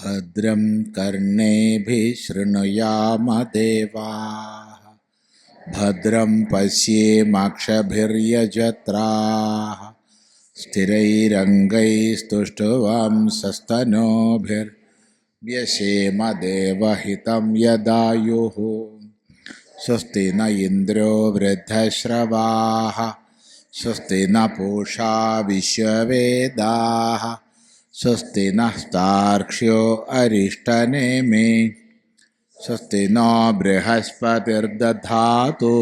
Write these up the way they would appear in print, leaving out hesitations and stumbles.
ഭദ്രം കർണേഭിः ശൃണുയാമ ദേവാः ഭദ്രം പശ്യേമാക്ഷഭിർയജത്രാः സ്ഥിരൈരംഗൈസ്തുഷ്ടവാംസസ്തനൂഭിർव्यसेम देवहितं यदायुः स्वस्ति न इन्द्रो वृद्धश्रवाः स्वस्ति न पूषा विश्ववेदाः स्वस्ति नस्तार्क्ष्यो अरिष्टनेमि स्वस्ति नो बृहस्पतिर्दधातु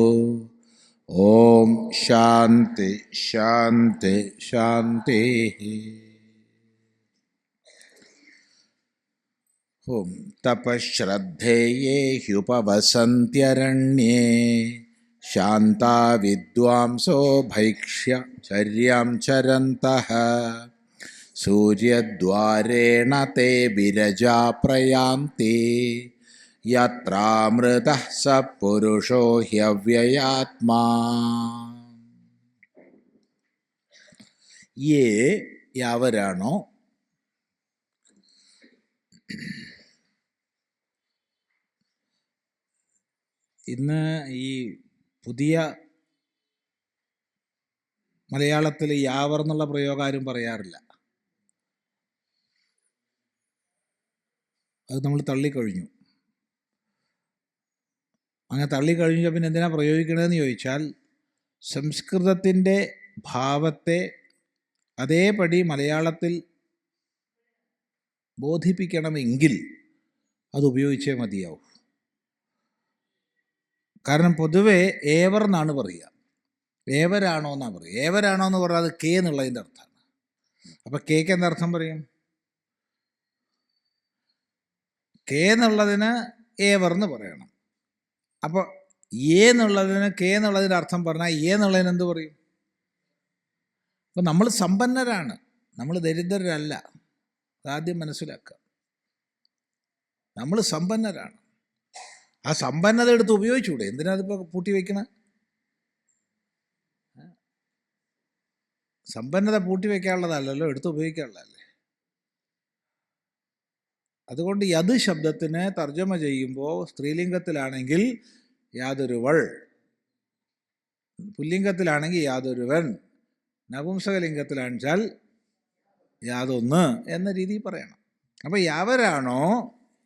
ओम शांति शांति शांति। ओम तपश्रद्धेये ह्युपवसन्त्यरण्ये शान्ता विद्वांसो भैक्ष्यचर्यां चरन्तः सूर्यद्वारेण ते विरजा प्रयान्ति यत्रामृतः स पुरुषो ह्यव्ययात्मा। ये यावराणो ഇന്ന് ഈ പുതിയ മലയാളത്തിൽ യാവർ എന്നുള്ള പ്രയോഗം ആരും പറയാറില്ല. അത് നമ്മൾ തള്ളിക്കഴിഞ്ഞു. അങ്ങനെ തള്ളിക്കഴിഞ്ഞാൽ പിന്നെ എന്തിനാ പ്രയോഗിക്കണമെന്ന് ചോദിച്ചാൽ, സംസ്കൃതത്തിൻ്റെ ഭാവത്തെ അതേപടി മലയാളത്തിൽ ബോധിപ്പിക്കണമെങ്കിൽ അത് ഉപയോഗിച്ചേ മതിയാവും. കാരണം പൊതുവെ ഏവർ എന്നാണ് പറയുക. ഏവരാണോ എന്നാണ് പറയുക. ഏവരാണോ എന്ന് പറഞ്ഞാൽ അത് കെ എന്നുള്ളതിൻ്റെ അർത്ഥമാണ്. അപ്പം കേക്ക് എന്തർത്ഥം പറയും? കെ എന്നുള്ളതിന് ഏവർ എന്ന് പറയണം. അപ്പോൾ എ എന്നുള്ളതിന് കെ എന്നുള്ളതിൻ്റെ അർത്ഥം പറഞ്ഞാൽ എ എന്നുള്ളതിന് എന്ത് പറയും? അപ്പം നമ്മൾ സമ്പന്നരാണ്, നമ്മൾ ദരിദ്രരല്ല. അതാദ്യം മനസ്സിലാക്കുക. നമ്മൾ സമ്പന്നരാണ്. ആ സമ്പന്നത എടുത്ത് ഉപയോഗിച്ചൂടെ? എന്തിനാ അതിപ്പോൾ പൂട്ടി വയ്ക്കണ? സമ്പന്നത പൂട്ടി വയ്ക്കാനുള്ളതല്ലല്ലോ, എടുത്ത് ഉപയോഗിക്കാനുള്ളതല്ലേ. അതുകൊണ്ട് യത് ശബ്ദത്തിന് തർജ്ജമ ചെയ്യുമ്പോൾ സ്ത്രീലിംഗത്തിലാണെങ്കിൽ യാതൊരുവൾ, പുല്ലിംഗത്തിലാണെങ്കിൽ യാതൊരുവൻ, നപുംസകലിംഗത്തിലാണെച്ചാൽ യാതൊന്ന് എന്ന രീതിയിൽ പറയണം. അപ്പോൾ യാവരാണോ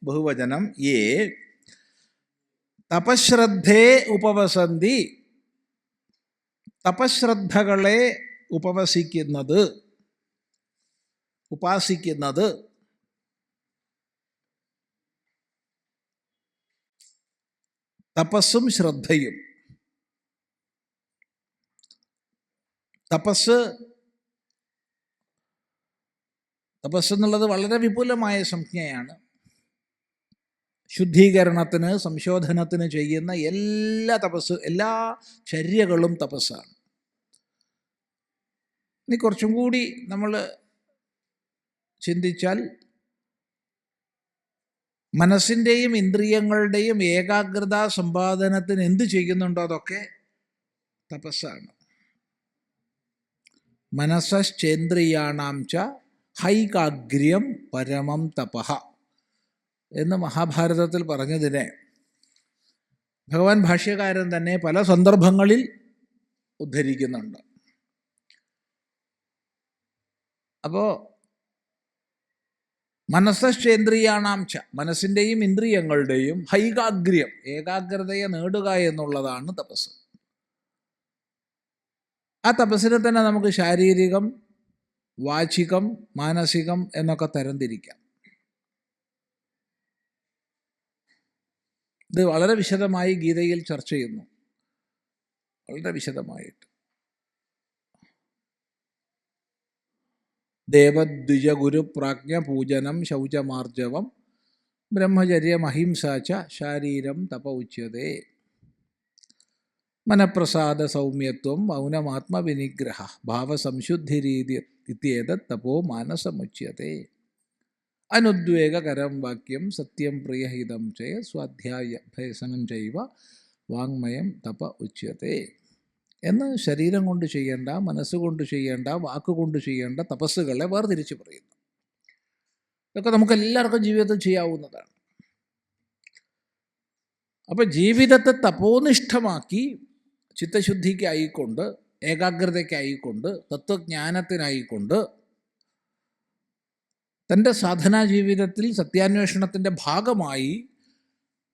ബഹുവചനം യേ തപശ്രദ്ധേ ഉപവസന്തി, തപശ്രദ്ധകളെ ഉപവസിക്കുന്നത്, ഉപാസിക്കുന്നത്. തപസ്സും ശ്രദ്ധയും. തപസ് എന്നുള്ളത് വളരെ വിപുലമായ സംജ്ഞയാണ്. ശുദ്ധീകരണത്തിന്, സംശോധനത്തിന് ചെയ്യുന്ന എല്ലാ ചര്യകളും തപസ്സാണ്. ഇനി കുറച്ചും കൂടി നമ്മൾ ചിന്തിച്ചാൽ, മനസ്സിൻ്റെയും ഇന്ദ്രിയങ്ങളുടെയും ഏകാഗ്രത സമ്പാദനത്തിന് എന്ത് ചെയ്യുന്നുണ്ടോ അതൊക്കെ തപസ്സാണ്. മനസ്സശ്ചേന്ദ്രിയാണാം ച ഹൈകാഗ്ര്യം പരമം തപഃ എന്ന് മഹാഭാരതത്തിൽ പറഞ്ഞതിനെ ഭഗവാൻ ഭാഷ്യകാരൻ തന്നെ പല സന്ദർഭങ്ങളിൽ ഉദ്ധരിക്കുന്നുണ്ട്. അപ്പോൾ മനസ്സശ്ചേന്ദ്രിയാണാം ച, മനസ്സിൻ്റെയും ഇന്ദ്രിയങ്ങളുടെയും ഹൈകാഗ്ര്യം, ഏകാഗ്രതയെ നേടുക എന്നുള്ളതാണ് തപസ്. ആ തപസ്സിനെ തന്നെ നമുക്ക് ശാരീരികം, വാചികം, മാനസികം എന്നൊക്കെ തരംതിരിക്കാം. ഇത് വളരെ വിശദമായി ഗീതയിൽ ചർച്ച ചെയ്യുന്നു, വളരെ വിശദമായിട്ട്. ദേവദ്വിജ ഗുരു പ്രാജ്ഞ പൂജനം ശൗചമാർജവം ബ്രഹ്മചര്യം അഹിംസാ ച ശാരീരം തപ ഉച്യതേ. മനഃപ്രസാദ സൗമ്യത്വം മൗനമാത്മവിനിഗ്രഹ ഭാവസംശുദ്ധിരീതി ഇത്യേതത് തപോ മാനസമുച്യതേ. അനുദ്വേഗകരം വാക്യം സത്യം പ്രിയഹിതം ചയ സ്വാധ്യായ അഭ്യസനം ചൈവ വാങ്മയം തപ ഉച്യതേ എന്ന് ശരീരം കൊണ്ട് ചെയ്യേണ്ട, മനസ്സുകൊണ്ട് ചെയ്യേണ്ട, വാക്കുകൊണ്ട് ചെയ്യേണ്ട തപസ്സുകളെ വേർതിരിച്ച് പറയുന്നു. ഇതൊക്കെ നമുക്ക് എല്ലാവർക്കും ജീവിതത്തിൽ ചെയ്യാവുന്നതാണ്. അപ്പോൾ ജീവിതത്തെ തപോനിഷ്ഠമാക്കി ചിത്തശുദ്ധിക്കായിക്കൊണ്ട്, ഏകാഗ്രതയ്ക്കായിക്കൊണ്ട്, തത്വജ്ഞാനത്തിനായിക്കൊണ്ട് തൻ്റെ സാധനാ ജീവിതത്തിൽ സത്യാന്വേഷണത്തിൻ്റെ ഭാഗമായി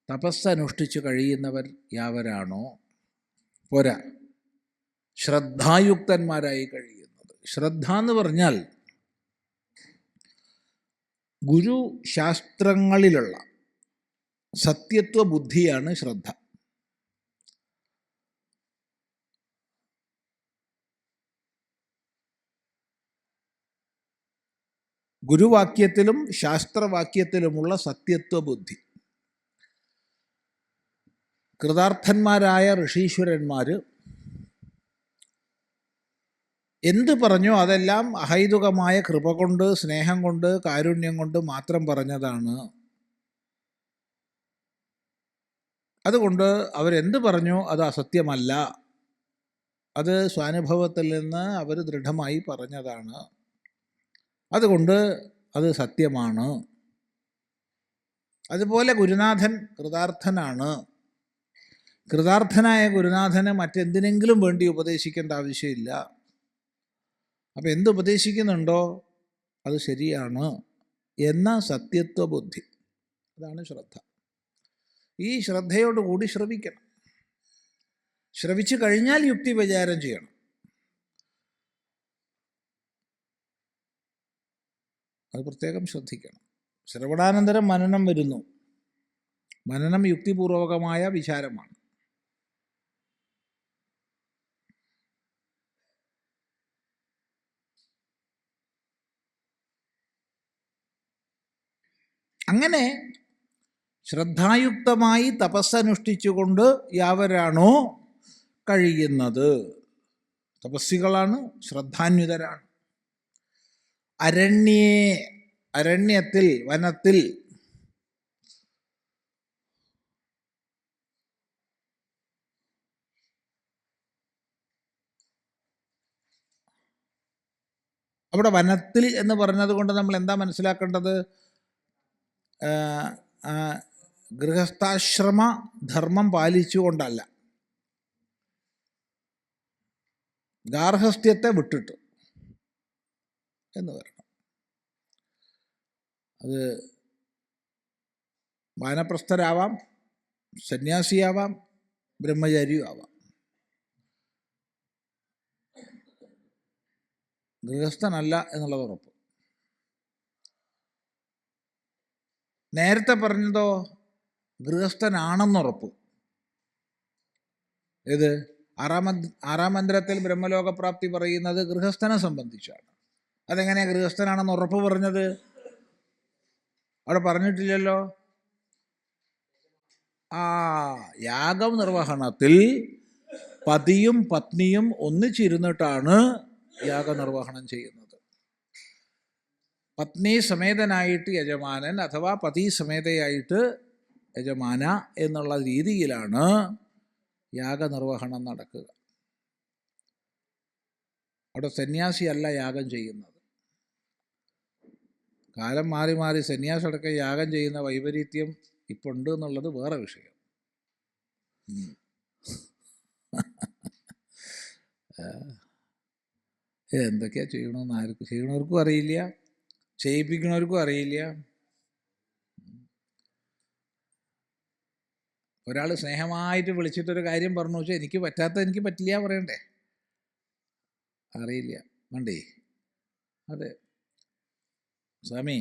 തപസ്സനുഷ്ഠിച്ചു കഴിയുന്നവർ യാവരാണോ, പോരാ, ശ്രദ്ധായുക്തന്മാരായി കഴിയുന്നത്. ശ്രദ്ധ എന്ന് പറഞ്ഞാൽ ഗുരുശാസ്ത്രങ്ങളിലുള്ള സത്യത്വ ബുദ്ധിയാണ് ശ്രദ്ധ. ഗുരുവാക്യത്തിലും ശാസ്ത്രവാക്യത്തിലുമുള്ള സത്യത്വ ബുദ്ധി. കൃതാർത്ഥന്മാരായ ഋഷീശ്വരന്മാർ എന്ത് പറഞ്ഞോ അതെല്ലാം അഹൈതുകമായ കൃപ കൊണ്ട്, സ്നേഹം കൊണ്ട്, കാരുണ്യം കൊണ്ട് മാത്രം പറഞ്ഞതാണ്. അതുകൊണ്ട് അവരെന്ത് പറഞ്ഞോ അത് അസത്യമല്ല, അത് സ്വാനുഭവത്തിൽ നിന്ന് അവർ ദൃഢമായി പറഞ്ഞതാണ്, അതുകൊണ്ട് അത് സത്യമാണ്. അതുപോലെ ഗുരുനാഥൻ കൃതാർത്ഥനാണ്. കൃതാർത്ഥനായ ഗുരുനാഥന് മറ്റെന്തിനെങ്കിലും വേണ്ടി ഉപദേശിക്കേണ്ട ആവശ്യമില്ല. അപ്പം എന്ത് ഉപദേശിക്കുന്നുണ്ടോ അത് ശരിയാണ് എന്ന സത്യത്വ ബുദ്ധി, അതാണ് ശ്രദ്ധ. ഈ ശ്രദ്ധയോടുകൂടി ശ്രവിക്കണം. ശ്രവിച്ചു കഴിഞ്ഞാൽ യുക്തി വിചാരം ചെയ്യണം. അത് പ്രത്യേകം ശ്രദ്ധിക്കണം. ശ്രവണാനന്തരം മനനം വരുന്നു. മനനം യുക്തിപൂർവകമായ വിചാരമാണ്. അങ്ങനെ ശ്രദ്ധായുക്തമായി തപസ്സനുഷ്ഠിച്ചുകൊണ്ട് യാവരാണോ കഴിയുന്നത്, തപസ്സികളാണ്, ശ്രദ്ധാന്വിതരാണ്. അരണ്യത്തിൽ, വനത്തിൽ അവിടെ വനത്തിൽ എന്ന് പറഞ്ഞത് കൊണ്ട് നമ്മൾ എന്താ മനസ്സിലാക്കേണ്ടത്? ഗൃഹസ്ഥാശ്രമ ധർമ്മം പാലിച്ചുകൊണ്ടല്ല, ഗാർഹസ്ഥ്യത്തെ വിട്ടിട്ട് എന്ന് പറയണം. അത് വാനപ്രസ്ഥരാവാം, സന്യാസിയാവാം, ബ്രഹ്മചാരിയും ആവാം. ഗൃഹസ്ഥനല്ല എന്നുള്ളത് ഉറപ്പ്. നേരത്തെ പറഞ്ഞതോ ഗൃഹസ്ഥനാണെന്നുറപ്പ്. ഇത് ആറാം മന്ത്രത്തിൽ ബ്രഹ്മലോകപ്രാപ്തി പറയുന്നത് ഗൃഹസ്ഥനെ സംബന്ധിച്ചാണ്. അതെങ്ങനെയാണ് ഗൃഹസ്ഥനാണെന്ന് ഉറപ്പ് പറഞ്ഞത്? അവിടെ പറഞ്ഞിട്ടില്ലല്ലോ. യാഗം നിർവഹണത്തിൽ പതിയും പത്നിയും ഒന്നിച്ചിരുന്നിട്ടാണ് യാഗനിർവഹണം ചെയ്യുന്നത്. പത്നി സമേതനായിട്ട് യജമാനൻ അഥവാ പതി സമേതയായിട്ട് യജമാന എന്നുള്ള രീതിയിലാണ് യാഗനിർവഹണം നടക്കുക. അവിടെ സന്യാസിയല്ല യാഗം ചെയ്യുന്നത്. കാലം മാറി മാറി സന്യാസം അടക്കം യാഗം ചെയ്യുന്ന വൈപരീത്യം ഇപ്പം ഉണ്ട് എന്നുള്ളത് വേറെ വിഷയം. എന്തൊക്കെയാ ചെയ്യണമെന്ന് ആർക്കും, ചെയ്യണവർക്കും അറിയില്ല, ചെയ്യിപ്പിക്കണവർക്കും അറിയില്ല. ഒരാൾ സ്നേഹമായിട്ട് വിളിച്ചിട്ടൊരു കാര്യം പറഞ്ഞു വെച്ചാൽ എനിക്ക് പറ്റാത്തത് എനിക്ക് പറ്റില്ല പറയണ്ടേ? അറിയില്ല വേണ്ടേ? അതെ, സ്വാമി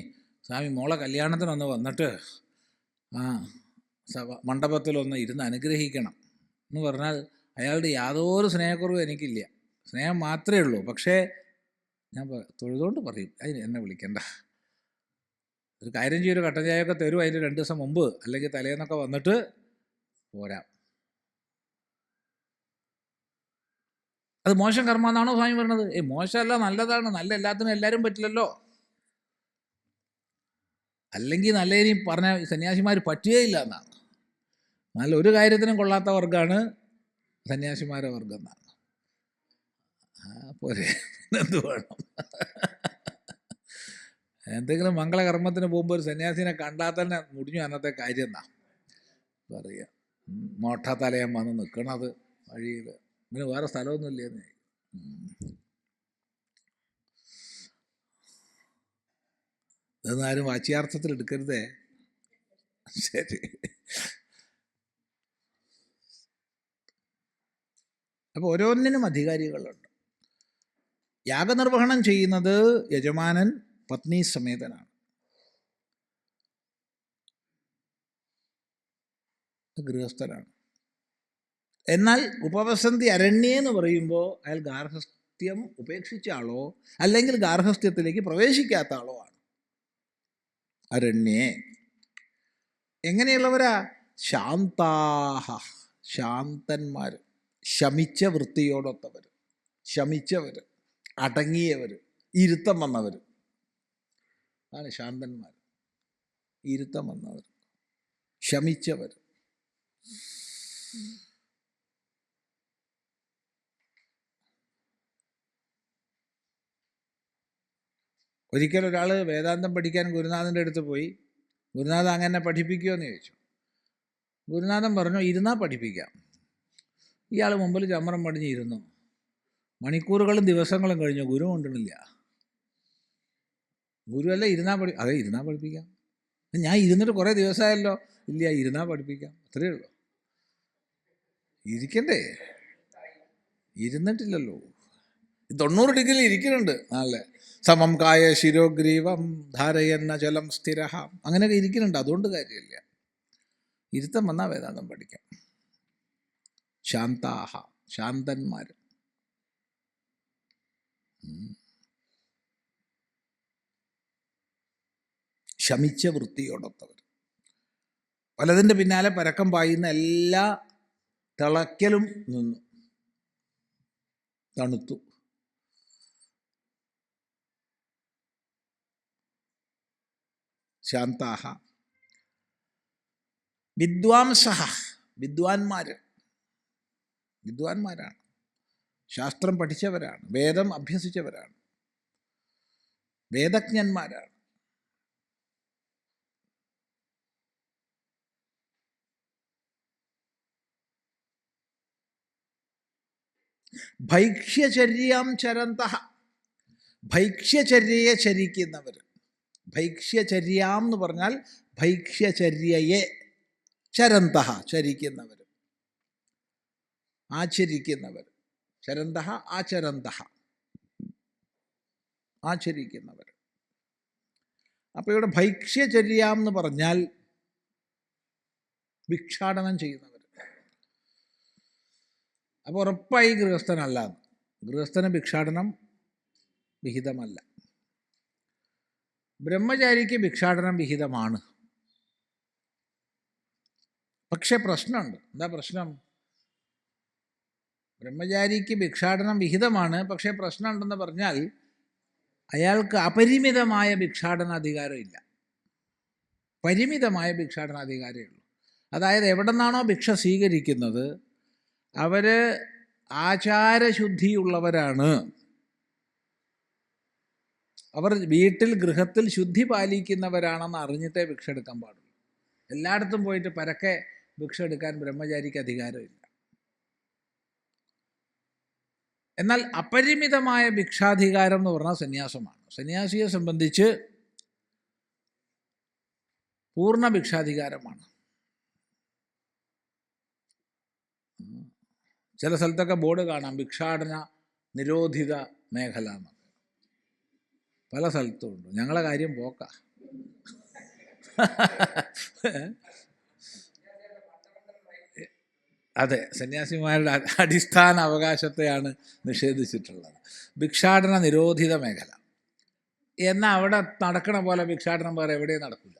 മോളെ കല്യാണത്തിനൊന്ന് വന്നിട്ട് മണ്ഡപത്തിലൊന്ന് ഇരുന്ന് അനുഗ്രഹിക്കണം എന്ന് പറഞ്ഞാൽ അയാളുടെ യാതൊരു സ്നേഹക്കുറവും എനിക്കില്ല. സ്നേഹം മാത്രമേ ഉള്ളൂ. പക്ഷേ ഞാൻ തൊഴുതുകൊണ്ട് പറയും, അതിന് എന്നെ വിളിക്കണ്ട. ഒരു കാര്യം ചെയ്യും, ഒരു കട്ടൻ ചായയൊക്കെ തരും, അതിൻ്റെ 2 ദിവസം മുമ്പ് അല്ലെങ്കിൽ തലേന്നൊക്കെ വന്നിട്ട് പോരാ. അത് മോശം കർമ്മ എന്നാണോ സ്വാമി പറഞ്ഞത്? മോശമല്ല, നല്ലതാണ്. നല്ല എല്ലാത്തിനും എല്ലാവരും പറ്റില്ലല്ലോ. അല്ലെങ്കിൽ നല്ല ഇനി പറഞ്ഞ സന്യാസിമാർ പറ്റുകയില്ല എന്നാണ്. നല്ല ഒരു കാര്യത്തിനും കൊള്ളാത്ത വർഗ്ഗമാണ് സന്യാസിമാരെ വർഗം എന്നാണ്. പോരെ, എന്ത് വേണം? എന്തെങ്കിലും മംഗളകർമ്മത്തിന് പോകുമ്പോൾ ഒരു സന്യാസിനെ കണ്ടാൽ തന്നെ മുടിഞ്ഞു അന്നത്തെ കാര്യം എന്നാ പറയുക. മോട്ടത്തലയം വന്ന് നിൽക്കണത് വഴിയിൽ, ഇങ്ങനെ വേറെ സ്ഥലമൊന്നുമില്ലെന്ന്. ഇതൊന്നും ആരും വാച്യാർത്ഥത്തിൽ എടുക്കരുതേ. ശരി. അപ്പോൾ ഓരോന്നിനും അധികാരികളുണ്ട്. യാഗനിർവഹണം ചെയ്യുന്നത് യജമാനൻ പത്നി സമേതനാണ്. ഗൃഹസ്ഥനാണ്. എന്നാൽ ഉപവസന്തി അരണ്യേ എന്ന് പറയുമ്പോൾ അയാൾ ഗാർഹസ്ഥ്യം ഉപേക്ഷിച്ച ആളോ അല്ലെങ്കിൽ ഗാർഹസ്ഥ്യത്തിലേക്ക് പ്രവേശിക്കാത്ത ആളോ ആണ്. അരണ്യേ എങ്ങനെയുള്ളവരാ? ശാന്താഹ, ശാന്തന്മാർ, ശമിച്ച വൃത്തിയോടൊത്തവർ, ശമിച്ചവർ, അടങ്ങിയവർ, ഇരുത്തം വന്നവർ ആണ് ശാന്തന്മാർ. ഇരുത്തം വന്നവർ, ശമിച്ചവർ. ഒരിക്കൽ ഒരാൾ വേദാന്തം പഠിക്കാൻ ഗുരുനാഥൻ്റെ അടുത്ത് പോയി. ഗുരുനാഥൻ അങ്ങനെ പഠിപ്പിക്കുമോ എന്ന് ചോദിച്ചു. ഗുരുനാഥൻ പറഞ്ഞു, ഇരുന്നാൽ പഠിപ്പിക്കാം. ഇയാൾ മുമ്പിൽ ചമ്മരം പടിഞ്ഞിരുന്നു. മണിക്കൂറുകളും ദിവസങ്ങളും കഴിഞ്ഞു, ഗുരു കൊണ്ടുവന്നില്ല. ഗുരുവല്ല ഇരുന്നാൽ അതെ ഇരുന്നാൽ പഠിപ്പിക്കാം. ഞാൻ ഇരുന്നിട്ട് കുറേ ദിവസമായല്ലോ. ഇല്ല, ഇരുന്നാൽ പഠിപ്പിക്കാം, അത്രയേ ഉള്ളൂ. ഇരിക്കണ്ടേ? ഇരുന്നിട്ടില്ലല്ലോ. 90 ഡിഗ്രി ഇരിക്കുന്നുണ്ട്. നല്ല സമം കായ ശിരോഗ്രീവം ധാരയന്ന ജലം സ്ഥിര, അങ്ങനെയൊക്കെ ഇരിക്കുന്നുണ്ട്. അതുകൊണ്ട് കാര്യമില്ല. ഇരുത്തം വന്നാൽ വേദാന്തം പഠിക്കാം. ശാന്താഹ, ശാന്തന്മാർ. ശമിച്ച വൃത്തിയോടൊത്തവർ. പലതിൻ്റെ പിന്നാലെ പരക്കം പായുന്ന എല്ലാ തിളയ്ക്കലും നിന്നു, തണുത്തു. ശാന്താഹ. വിദ്വാംസഹ, വിദ്വാൻമാരാണ്, ശാസ്ത്രം പഠിച്ചവരാണ്, വേദം അഭ്യസിച്ചവരാണ്, വേദജ്ഞന്മാരാണ്. ഭൈക്ഷ്യചര്യാം ചരന്തഃ, ഭൈക്ഷ്യചര്യയെ ചരിക്കുന്നവർ. ഭൈക്ഷ്യചര്യാം എന്ന് പറഞ്ഞാൽ ഭൈക്ഷ്യചര്യയെ, ചരന്തഃ ചരിക്കുന്നവർ, ആചരിക്കുന്നവർ. ചരന്തഃ ആചരന്തഃ, ആചരിക്കുന്നവർ. അപ്പോൾ ഇവിടെ ഭൈക്ഷ്യചര്യാം എന്ന് പറഞ്ഞാൽ ഭിക്ഷാടനം ചെയ്യുന്നവർ. അപ്പോൾ ഉറപ്പായി ഗൃഹസ്ഥനല്ല. ഗൃഹസ്ഥന് ഭിക്ഷാടനം വിഹിതമല്ല. ബ്രഹ്മചാരിക്ക് ഭിക്ഷാടനം വിഹിതമാണ്. പക്ഷെ പ്രശ്നമുണ്ട്. എന്താ പ്രശ്നം? ബ്രഹ്മചാരിക്ക് ഭിക്ഷാടനം വിഹിതമാണ്, പക്ഷേ പ്രശ്നമുണ്ടെന്ന് പറഞ്ഞാൽ അയാൾക്ക് അപരിമിതമായ ഭിക്ഷാടനാധികാരമില്ല. പരിമിതമായ ഭിക്ഷാടനാധികാരമേ ഉള്ളൂ. അതായത് എവിടെ നിന്നാണോ ഭിക്ഷ സ്വീകരിക്കുന്നത് അവർ ആചാരശുദ്ധിയുള്ളവരാണ്. അവർ വീട്ടിൽ ഗൃഹത്തിൽ ശുദ്ധി പാലിക്കുന്നവരാണെന്ന് അറിഞ്ഞിട്ടേ ഭിക്ഷ എടുക്കാൻ പാടുള്ളൂ. എല്ലായിടത്തും പോയിട്ട് പരക്കെ ഭിക്ഷ എടുക്കാൻ ബ്രഹ്മചാരിക്ക് അധികാരമില്ല. എന്നാൽ അപരിമിതമായ ഭിക്ഷാധികാരം എന്ന് പറഞ്ഞാൽ സന്യാസമാണ്. സന്യാസിയെ സംബന്ധിച്ച് പൂർണ്ണ ഭിക്ഷാധികാരമാണ്. ചില സ്ഥലത്തൊക്കെ ബോർഡ് കാണാം, ഭിക്ഷാടന നിരോധിത മേഖല എന്ന്. പല സ്ഥലത്തും ഉണ്ട്. ഞങ്ങളെ കാര്യം പോക്ക. അതെ, സന്യാസിമാരുടെ അടിസ്ഥാന അവകാശത്തെയാണ് നിഷേധിച്ചിട്ടുള്ളത്. ഭിക്ഷാടന നിരോധിത മേഖല. എന്നാൽ അവിടെ നടക്കണ പോലെ ഭിക്ഷാടനം വേറെ എവിടെയും നടക്കില്ല.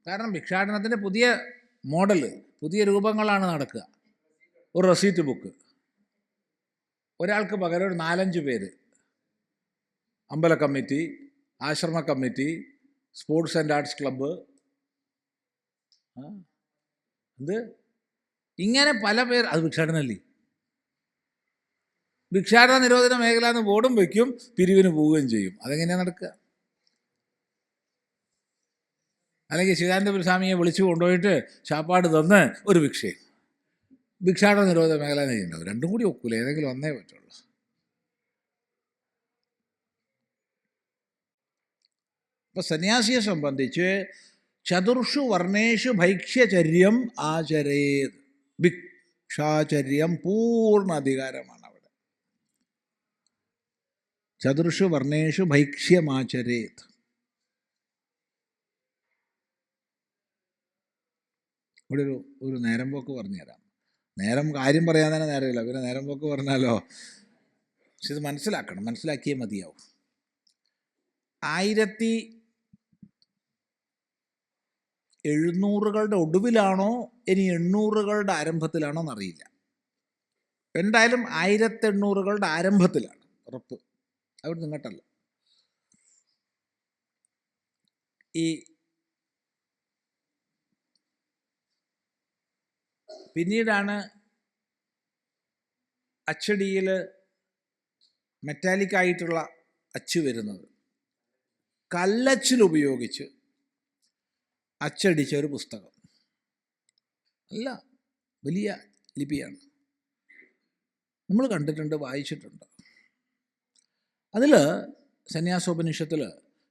കാരണം ഭിക്ഷാടനത്തിൻ്റെ പുതിയ മോഡല്, പുതിയ രൂപങ്ങളാണ് നടക്കുക. ഒരു റെസീറ്റ് ബുക്ക്, ഒരാൾക്ക് പകരം ഒരു 4-5 പേര്, അമ്പല കമ്മിറ്റി, ആശ്രമ committee, sports and arts club, ഇങ്ങനെ പല പേർ. അത് ഭിക്ഷാടനമല്ലേ? ഭിക്ഷാടന നിരോധന മേഖല എന്ന് ബോർഡും വയ്ക്കും, പിരിവിന് പോവുകയും ചെയ്യും. അതെങ്ങനെയാണ് നടക്കുക? അല്ലെങ്കിൽ ശിവാനന്ദപുരി സ്വാമിയെ വിളിച്ചു കൊണ്ടുപോയിട്ട് ശാപ്പാട് തന്ന് ഒരു ഭിക്ഷയും. ഭിക്ഷാടന നിരോധന മേഖല ചെയ്യുന്നുണ്ടാവും. രണ്ടും കൂടി ഒക്കൂല, ഏതെങ്കിലും ഒന്നേ പറ്റുള്ളൂ. അപ്പോൾ സന്യാസിയെ സംബന്ധിച്ച് ചതുർഷു വർണ്ണേഷു ഭൈക്ഷ്യചര്യം ആചരേത്. ഭിക്ഷാചര്യം പൂർണ്ണ അധികാരമാണ് അവിടെ. ചതുർഷു വർണ്ണേഷു ഭൈക്ഷ്യമാചരേത്. ഇവിടെ ഒരു നേരം പോക്ക് പറഞ്ഞുതരാം. കാര്യം പറയാൻ തന്നെ നേരമില്ല, പിന്നെ നേരം പോക്ക് പറഞ്ഞാലോ. പക്ഷെ ഇത് മനസ്സിലാക്കണം, മനസ്സിലാക്കിയേ മതിയാവും. 1700കളുടെ ഒടുവിലാണോ ഇനി 800കളുടെ ആരംഭത്തിലാണോ എന്നറിയില്ല. എന്തായാലും 1800കളുടെ ആരംഭത്തിലാണ്, ഉറപ്പ്. അവിടെ നിങ്ങട്ടല്ല. ഈ പിന്നീടാണ് അച്ചടിയിൽ മെറ്റാലിക്കായിട്ടുള്ള അച്ച് വരുന്നത്. കല്ലച്ചിലുപയോഗിച്ച് അച്ചടിച്ച ഒരു പുസ്തകം, നല്ല വലിയ ലിപിയാണ്, നമ്മൾ കണ്ടിട്ടുണ്ട്, വായിച്ചിട്ടുണ്ട്. അതിൽ സന്യാസോപനിഷത്തിൽ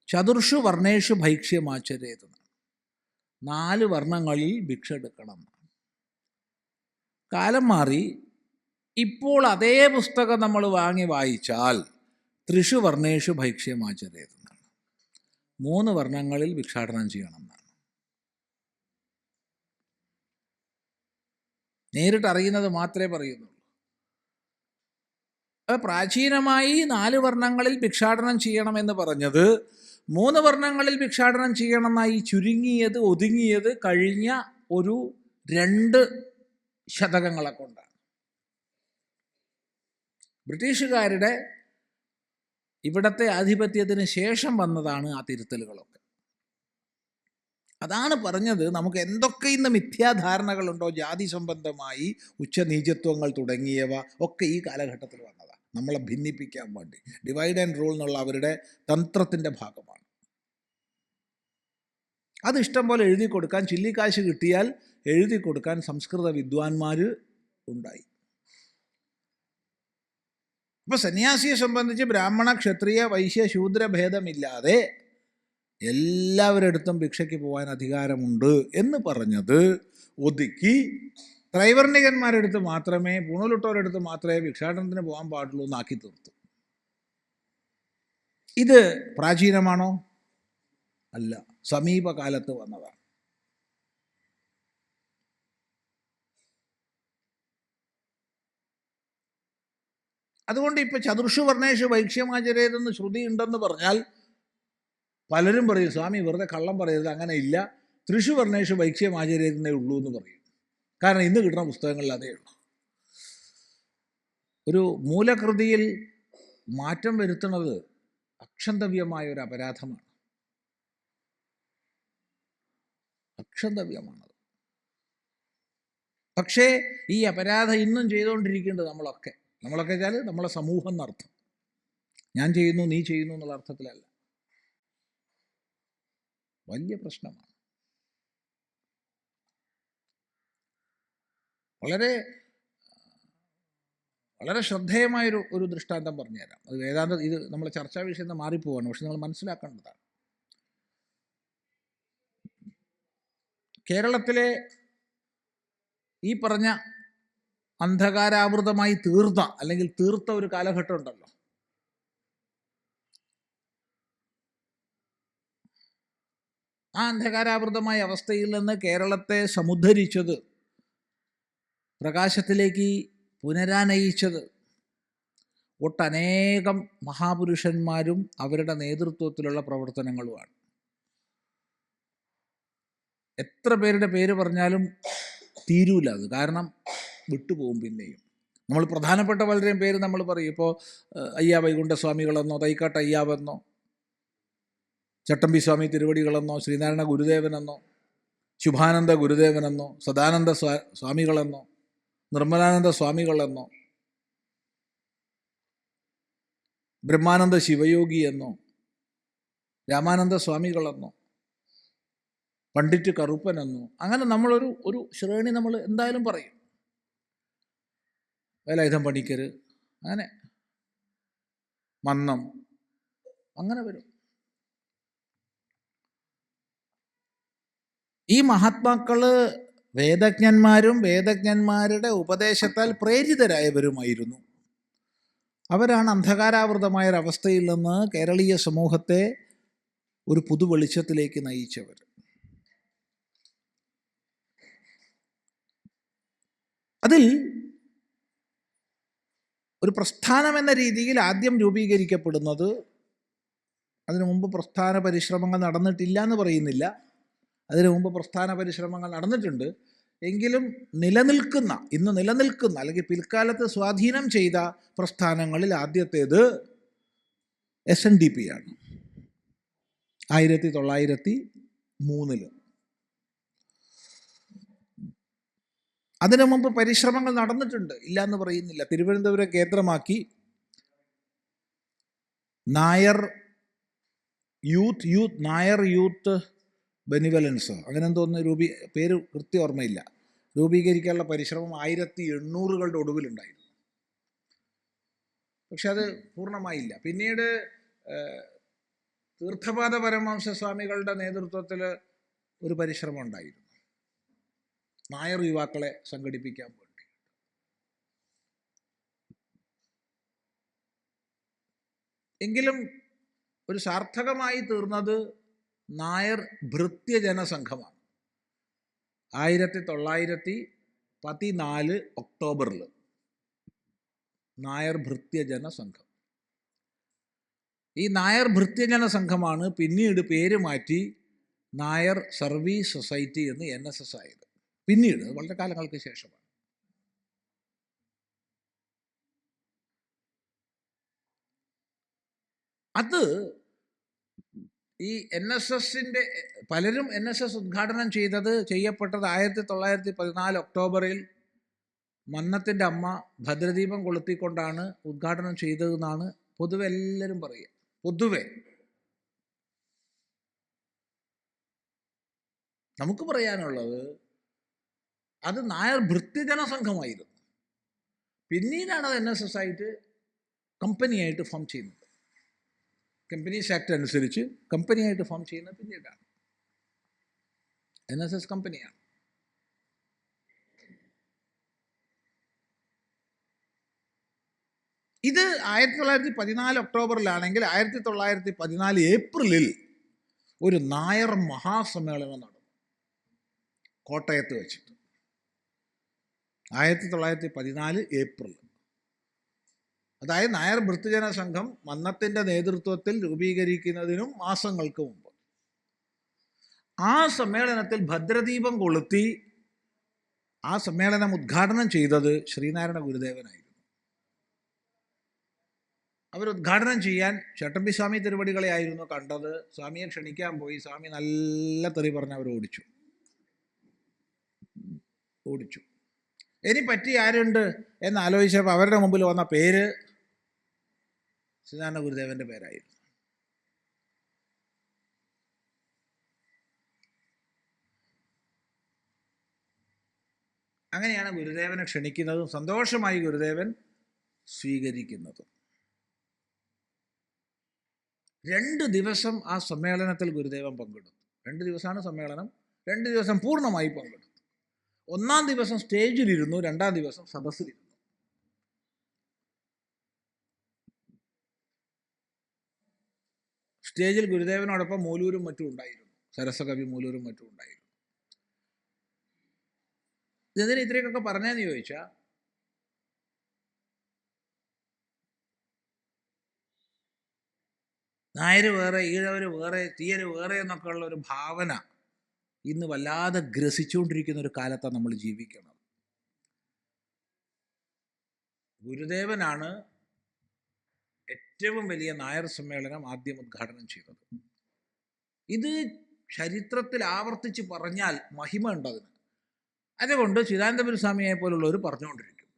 ചതുർഷു വർണ്ണേഷു ഭൈക്ഷ്യമാചരേത്, 4 വർണ്ണങ്ങളിൽ ഭിക്ഷ എടുക്കണം. കാലം മാറി. ഇപ്പോൾ അതേ പുസ്തകം നമ്മൾ വാങ്ങി വായിച്ചാൽ ത്രിഷു വർണ്ണേഷു ഭൈക്ഷ്യമാചരേത്, 3 വർണ്ണങ്ങളിൽ ഭിക്ഷാടനം ചെയ്യണം എന്നാണ്. നേരിട്ട് അറിയുന്നത് മാത്രമേ പറയുന്നുള്ളൂ. അത് പ്രാചീനമായി 4 വർണ്ണങ്ങളിൽ ഭിക്ഷാടനം ചെയ്യണമെന്ന് പറഞ്ഞത് 3 വർണ്ണങ്ങളിൽ ഭിക്ഷാടനം ചെയ്യണമെന്നായി ചുരുങ്ങിയത്, ഒതുങ്ങിയത് കഴിഞ്ഞ ഒരു 2 ശതകങ്ങളെ കൊണ്ടാണ്. ബ്രിട്ടീഷുകാരുടെ ഇവിടത്തെ ആധിപത്യത്തിന് ശേഷം വന്നതാണ് ആ തിരുത്തലുകളൊക്കെ. അതാണ് പറഞ്ഞത്, നമുക്ക് എന്തൊക്കെ ഇന്ന് മിഥ്യാധാരണകളുണ്ടോ ജാതി സംബന്ധമായി, ഉച്ചനീചത്വങ്ങൾ തുടങ്ങിയവ ഒക്കെ ഈ കാലഘട്ടത്തിൽ വന്നതാണ്, നമ്മളെ ഭിന്നിപ്പിക്കാൻ വേണ്ടി. ഡിവൈഡ് ആൻഡ് റൂൾ എന്നുള്ള അവരുടെ തന്ത്രത്തിൻ്റെ ഭാഗമാണ്. അത് ഇഷ്ടം പോലെ എഴുതി കൊടുക്കാൻ, ചില്ലിക്കാശ് കിട്ടിയാൽ എഴുതി കൊടുക്കാൻ സംസ്കൃത വിദ്വാൻമാർ ഉണ്ടായി. അപ്പോൾ സന്യാസിയെ സംബന്ധിച്ച് ബ്രാഹ്മണ, ക്ഷത്രിയ, വൈശ്യ, ശൂദ്ര ഭേദമില്ലാതെ എല്ലാവരുടെ അടുത്തും ഭിക്ഷയ്ക്ക് പോകാൻ അധികാരമുണ്ട് എന്ന് പറഞ്ഞത് ഒതുക്കി ത്രൈവർണികന്മാരുടെ അടുത്ത് മാത്രമേ, പൂണൂലിട്ടവരുടെ മാത്രമേ ഭിക്ഷാടനത്തിന് പോകാൻ പാടുള്ളൂ എന്നാക്കി തീർത്തു. ഇത് പ്രാചീനമാണോ? അല്ല, സമീപകാലത്ത് വന്നതാണ്. അതുകൊണ്ട് ഇപ്പോൾ ചതുർഷു വർണ്ണേഷു ഭൈക്ഷ്യമാചരേതെന്ന് ശ്രുതി ഉണ്ടെന്ന് പറഞ്ഞാൽ പലരും പറയും, സ്വാമി വെറുതെ കള്ളം പറയരുത്, അങ്ങനെ ഇല്ല, ത്രിഷു വർണ്ണേഷു ഭൈക്ഷ്യമാചരേതെന്നേ ഉള്ളൂ എന്ന് പറയും. കാരണം ഇന്ന് കിട്ടുന്ന പുസ്തകങ്ങളിൽ അതേ ഉള്ളൂ. ഒരു മൂലകൃതിയിൽ മാറ്റം വരുത്തുന്നത് അക്ഷന്തവ്യമായ ഒരു അപരാധമാണ്, അക്ഷന്തവ്യമാണത്. പക്ഷേ ഈ അപരാധം ഇന്നും ചെയ്തുകൊണ്ടിരിക്കേണ്ടത് നമ്മളൊക്കെ വെച്ചാൽ നമ്മളെ സമൂഹം എന്നർത്ഥം. ഞാൻ ചെയ്യുന്നു, നീ ചെയ്യുന്നു എന്നുള്ള അർത്ഥത്തിലല്ല. വലിയ പ്രശ്നമാണ്. വളരെ വളരെ ശ്രദ്ധേയമായൊരു ദൃഷ്ടാന്തം പറഞ്ഞുതരാം. അത് വേദാന്ത, ഇത് നമ്മളെ ചർച്ചാ വിഷയം മാറിപ്പോവാണ്, പക്ഷെ നിങ്ങൾ മനസ്സിലാക്കേണ്ടതാണ്. കേരളത്തിലെ ഈ പറഞ്ഞ അന്ധകാരാവൃതമായി തീർത്ത ഒരു കാലഘട്ടം ഉണ്ടല്ലോ, ആ അന്ധകാരാവൃതമായ അവസ്ഥയിൽ നിന്ന് കേരളത്തെ സമുദ്ധരിച്ചത്, പ്രകാശത്തിലേക്ക് പുനരാനയിച്ചത് ഒട്ടനേകം മഹാപുരുഷന്മാരും അവരുടെ നേതൃത്വത്തിലുള്ള പ്രവർത്തനങ്ങളുമാണ്. എത്ര പേരുടെ പേര് പറഞ്ഞാലും തീരൂല അത്, കാരണം വിട്ടുപോകും. പിന്നെയും നമ്മൾ പ്രധാനപ്പെട്ട പലരെയും പേര് നമ്മൾ പറയും. ഇപ്പോൾ അയ്യാ വൈകുണ്ഠസ്വാമികളെന്നോ, തൈക്കാട്ട് അയ്യാവെന്നോ, ചട്ടമ്പി സ്വാമി തിരുവടികളെന്നോ, ശ്രീനാരായണ ഗുരുദേവനെന്നോ, ശുഭാനന്ദ ഗുരുദേവനെന്നോ, സദാനന്ദ സ്വാമികളെന്നോ, നിർമ്മലാനന്ദ സ്വാമികളെന്നോ, ബ്രഹ്മാനന്ദ ശിവയോഗി എന്നോ, രാമാനന്ദ സ്വാമികളെന്നോ, പണ്ഡിറ്റ് കറുപ്പനെന്നോ, അങ്ങനെ നമ്മളൊരു ഒരു ശ്രേണി നമ്മൾ എന്തായാലും പറയും. വേലായുധം പണിക്കർ, അങ്ങനെ മന്നം, അങ്ങനെ വരും. ഈ മഹാത്മാക്കള് വേദജ്ഞന്മാരും വേദജ്ഞന്മാരുടെ ഉപദേശത്താൽ പ്രേരിതരായവരുമായിരുന്നു. അവരാണ് അന്ധകാരാവൃതമായൊരവസ്ഥയിൽ നിന്ന് കേരളീയ സമൂഹത്തെ ഒരു പുതുവെളിച്ചത്തിലേക്ക് നയിച്ചവർ. അതിൽ ഒരു പ്രസ്ഥാനം എന്ന രീതിയിൽ ആദ്യം രൂപീകരിക്കപ്പെടുന്നത്, അതിനു മുമ്പ് പ്രസ്ഥാന പരിശ്രമങ്ങൾ നടന്നിട്ടില്ല എന്ന് പറയുന്നില്ല, അതിനു മുമ്പ് പ്രസ്ഥാന പരിശ്രമങ്ങൾ നടന്നിട്ടുണ്ട്, എങ്കിലും ഇന്ന് നിലനിൽക്കുന്ന അല്ലെങ്കിൽ പിൽക്കാലത്ത് സ്വാധീനം ചെയ്ത പ്രസ്ഥാനങ്ങളിൽ ആദ്യത്തേത് SNDP ആണ്. 1903. അതിനു മുമ്പ് പരിശ്രമങ്ങൾ നടന്നിട്ടുണ്ട്, ഇല്ല എന്ന് പറയുന്നില്ല. തിരുവനന്തപുരം കേന്ദ്രമാക്കി നായർ യൂത്ത് ബെനിവലൻസ്, അങ്ങനെ എന്തോന്ന് പേര് കൃത്യം ഓർമ്മയില്ല, രൂപീകരിക്കാനുള്ള പരിശ്രമം 1800കളുടെ ഒടുവിലുണ്ടായിരുന്നു. പക്ഷെ അത് പൂർണ്ണമായില്ല. പിന്നീട് തീർത്ഥപാദ പരമഹംസ സ്വാമികളുടെ നേതൃത്വത്തിൽ ഒരു പരിശ്രമം ഉണ്ടായിരുന്നു നായർ യുവാക്കളെ സംഘടിപ്പിക്കാൻ വേണ്ടി. എങ്കിലും ഒരു സാർത്ഥകമായി തീർന്നത് നായർ ഭൃത്യജന സംഘമാണ്. 1914 ഒക്ടോബറിൽ നായർ ഭൃത്യജന സംഘം. ഈ നായർ ഭൃത്യജന സംഘമാണ് പിന്നീട് പേര് മാറ്റി നായർ സർവീസ് സൊസൈറ്റി എന്ന് NSS ആയത്. പിന്നീട് വളരെ കാലങ്ങൾക്ക് ശേഷമാണ്. അത് ഈ NSSൻ്റെ പലരും NSS ഉദ്ഘാടനം ചെയ്യപ്പെട്ടത് 1914 ഒക്ടോബറിൽ മന്നത്തിൻ്റെ അമ്മ ഭദ്രദീപം കൊളുത്തിക്കൊണ്ടാണ് ഉദ്ഘാടനം ചെയ്തതെന്നാണ് പൊതുവെ എല്ലാവരും പറയുക. പൊതുവെ നമുക്ക് പറയാനുള്ളത് അത് നായർ ഭൃത്യജന സംഘമായിരുന്നു. പിന്നീടാണ് അത് NSS ആയിട്ട് കമ്പനിയായിട്ട് ഫോം ചെയ്യുന്നത്. കമ്പനീസ് ആക്ട് അനുസരിച്ച് കമ്പനിയായിട്ട് ഫോം ചെയ്യുന്നത് പിന്നീടാണ്. NSS കമ്പനിയാണ്. ഇത് 1914 ഒക്ടോബറിലാണെങ്കിൽ 1914 ഏപ്രിലിൽ ഒരു നായർ മഹാസമ്മേളനം നടന്നു കോട്ടയത്ത് വെച്ചിട്ട്. 1914 ഏപ്രിൽ, അതായത് നായർ ഭൃത്യജന സംഘം മന്നത്തിൻ്റെ നേതൃത്വത്തിൽ രൂപീകരിക്കുന്നതിനും മാസങ്ങൾക്ക് മുമ്പ്. ആ സമ്മേളനത്തിൽ ഭദ്രദീപം കൊളുത്തി ആ സമ്മേളനം ഉദ്ഘാടനം ചെയ്തത് ശ്രീനാരായണ ഗുരുദേവനായിരുന്നു. അവരുദ്ഘാടനം ചെയ്യാൻ ചട്ടമ്പി സ്വാമി തിരുവടികളെ ആയിരുന്നു കണ്ടത്. സ്വാമിയെ ക്ഷണിക്കാൻ പോയി. സ്വാമി നല്ല തെറി പറഞ്ഞ് അവർ ഓടിച്ചു. ഇനി പറ്റി ആരുണ്ട് എന്ന് ആലോചിച്ചപ്പോൾ അവരുടെ മുമ്പിൽ വന്ന പേര് ശ്രീനാരായണ ഗുരുദേവൻ്റെ പേരായിരുന്നു. അങ്ങനെയാണ് ഗുരുദേവനെ ക്ഷണിക്കുന്നതും സന്തോഷമായി ഗുരുദേവൻ സ്വീകരിക്കുന്നതും. 2 ദിവസം ആ സമ്മേളനത്തിൽ ഗുരുദേവൻ പങ്കെടുത്തു. 2 ദിവസമാണ് സമ്മേളനം. 2 ദിവസം പൂർണ്ണമായി പങ്കെടുത്തു. 1-ാം ദിവസം സ്റ്റേജിലിരുന്നു, 2-ാം ദിവസം സദസ്സിലിരുന്നു. സ്റ്റേജിൽ ഗുരുദേവനോടൊപ്പം മൂലൂരും മറ്റും ഉണ്ടായിരുന്നു, സരസകവി മൂലൂരും മറ്റും ഉണ്ടായിരുന്നു. ഇതിന് ഇത്രയൊക്കെ പറഞ്ഞതെന്ന് ചോദിച്ചാൽ, നായർ വേറെ, ഈഴവർ വേറെ, തീയർ വേറെ എന്നൊക്കെ ഉള്ള ഒരു ഭാവന ഇന്ന് വല്ലാതെ ഗ്രസിച്ചുകൊണ്ടിരിക്കുന്ന ഒരു കാലത്താണ് നമ്മൾ ജീവിക്കുന്നത്. ഗുരുദേവനാണ് ഏറ്റവും വലിയ നായർ സമ്മേളനം ആദ്യം ഉദ്ഘാടനം ചെയ്തത്. ഇത് ചരിത്രത്തിൽ ആവർത്തിച്ച് പറഞ്ഞാൽ മഹിമ ഉണ്ടതിന്. അതുകൊണ്ട് ചിദാനന്ദപുരി സ്വാമിയെ പോലുള്ളവർ പറഞ്ഞുകൊണ്ടിരിക്കും.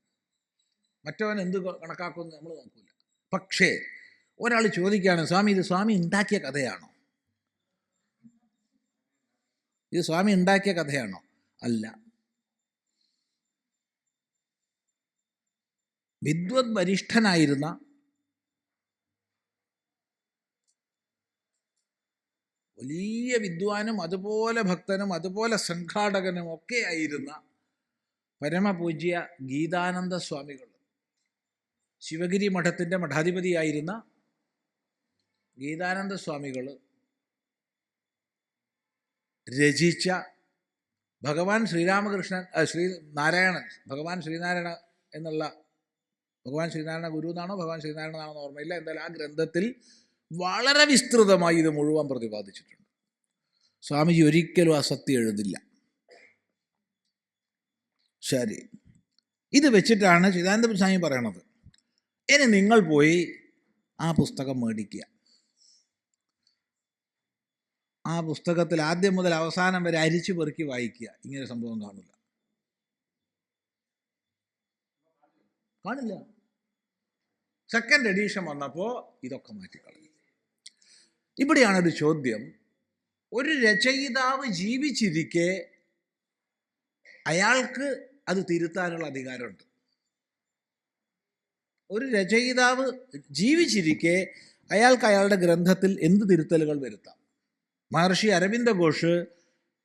മറ്റവൻ എന്ത് കണക്കാക്കുമെന്ന് നമ്മൾ നോക്കില്ല. പക്ഷേ ഒരാൾ ചോദിക്കുകയാണ്, സ്വാമി ഇത് സ്വാമി ഉണ്ടാക്കിയ കഥയാണോ? ഇത് സ്വാമി ഉണ്ടാക്കിയ കഥയാണോ? അല്ല. വിദ്വത് വരിഷ്ഠനായിരുന്ന വലിയ വിദ്വാനും അതുപോലെ ഭക്തനും അതുപോലെ സംഘാടകനും ഒക്കെ ആയിരുന്ന പരമപൂജ്യ ഗീതാനന്ദ സ്വാമികൾ, ശിവഗിരി മഠത്തിൻ്റെ മഠാധിപതിയായിരുന്ന ഗീതാനന്ദ സ്വാമികൾ രചിച്ച ഭഗവാൻ ശ്രീരാമകൃഷ്ണൻ ശ്രീനാരായണൻ, ഭഗവാൻ ശ്രീനാരായണ എന്നുള്ള, ഭഗവാൻ ശ്രീനാരായണ ഗുരു എന്നാണോ ഭഗവാൻ ശ്രീനാരായണനാണെന്ന് ഓർമ്മയില്ല, എന്തായാലും ആ ഗ്രന്ഥത്തിൽ വളരെ വിസ്തൃതമായി ഇത് മുഴുവൻ പ്രതിപാദിച്ചിട്ടുണ്ട്. സ്വാമിജി ഒരിക്കലും അസത്യം എഴുതില്ല. ശരി, ഇത് വെച്ചിട്ടാണ് ചിദാനന്ദപുരി സ്വാമി പറയണത്, ഇനി നിങ്ങൾ പോയി ആ പുസ്തകം മേടിക്കുക. ആ പുസ്തകത്തിൽ ആദ്യം മുതൽ അവസാനം വരെ അരിച്ചു പെറുക്കി വായിക്കുക. ഇങ്ങനെ സംഭവം കാണില്ല. സെക്കൻഡ് എഡീഷൻ വന്നപ്പോൾ ഇതൊക്കെ മാറ്റിക്കളഞ്ഞു. ഇവിടെയാണൊരു ചോദ്യം. ഒരു രചയിതാവ് ജീവിച്ചിരിക്കെ അയാൾക്ക് അത് തിരുത്താനുള്ള അധികാരമുണ്ട്. ഒരു രചയിതാവ് ജീവിച്ചിരിക്കെ അയാൾക്ക് അയാളുടെ ഗ്രന്ഥത്തിൽ എന്ത് തിരുത്തലുകൾ വരുത്താം. മഹർഷി അരവിന്ദ ഘോഷ്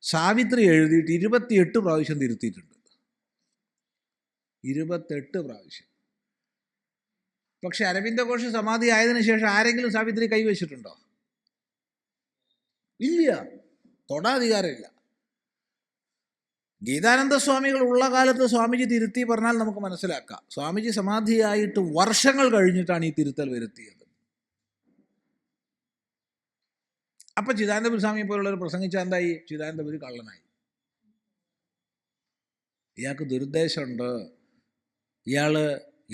സാവിത്രി എഴുതിയിട്ട് 28 പ്രാവശ്യം തിരുത്തിയിട്ടുണ്ട്. 28 പ്രാവശ്യം. പക്ഷെ അരവിന്ദ ഘോഷ് സമാധി ആയതിനു ശേഷം ആരെങ്കിലും സാവിത്രി കൈവച്ചിട്ടുണ്ടോ? ഇല്ല, തൊടാധികാരമില്ല. ഗീതാനന്ദ സ്വാമികൾ ഉള്ള കാലത്ത് സ്വാമിജി തിരുത്തി പറഞ്ഞാൽ നമുക്ക് മനസ്സിലാക്കാം. സ്വാമിജി സമാധിയായിട്ട് വർഷങ്ങൾ കഴിഞ്ഞിട്ടാണ് ഈ തിരുത്തൽ വരുത്തിയത്. അപ്പം ചിദാനന്ദപുരി സ്വാമിയെ പോലുള്ളവർ പ്രസംഗിച്ചാൽ എന്തായി? ചിദാനന്ദപുരി കള്ളനായി. ഇയാൾക്ക് ദുരുദ്ദേശമുണ്ട്, ഇയാൾ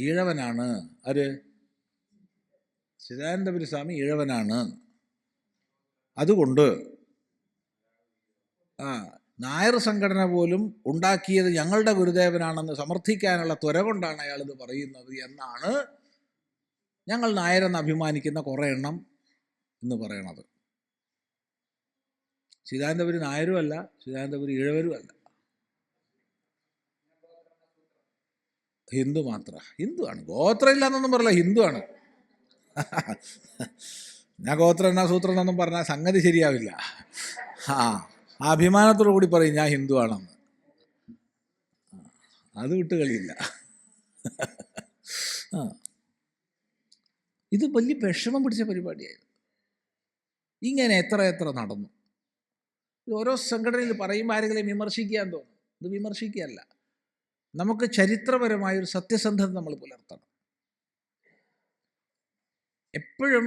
ഈഴവനാണ്. ആര്? ചിദാനന്ദപുരി സ്വാമി ഈഴവനാണ്. അതുകൊണ്ട് നായർ സംഘടന പോലും ഉണ്ടാക്കിയത് ഞങ്ങളുടെ ഗുരുദേവനാണെന്ന് സമർത്ഥിക്കാനുള്ള ത്വര കൊണ്ടാണ് അയാളിത് പറയുന്നത് എന്നാണ് ഞങ്ങൾ നായരെന്ന് അഭിമാനിക്കുന്ന കുറേ എണ്ണം എന്ന് പറയണത്. ചിദാനന്ദപുരി നായരുമല്ല, ചിദാനന്ദപുരി ഈഴവരുമല്ല, ഹിന്ദു മാത്രമാണ്. ഹിന്ദുവാണ്, ഗോത്രം ഇല്ലാന്നൊന്നും പറയില്ല, ഹിന്ദുവാണ്. ഞാൻ ഗോത്രം എന്നാ സൂത്രം എന്നൊന്നും പറഞ്ഞാൽ സംഗതി ശരിയാവില്ല. അഭിമാനത്തോടു കൂടി പറയും ഞാൻ ഹിന്ദു ആണെന്ന്. അത് വിട്ട് കളിയില്ല. ഇത് വലിയ വിഷമം പിടിച്ച പരിപാടിയായിരുന്നു. ഇങ്ങനെ എത്ര നടന്നു. ഓരോ സംഘടനയിൽ പറയുമ്പോൾ ആരെങ്കിലും വിമർശിക്കാൻ തോന്നും. ഇത് വിമർശിക്കുകയല്ല, നമുക്ക് ചരിത്രപരമായൊരു സത്യസന്ധത നമ്മൾ പുലർത്തണം. എപ്പോഴും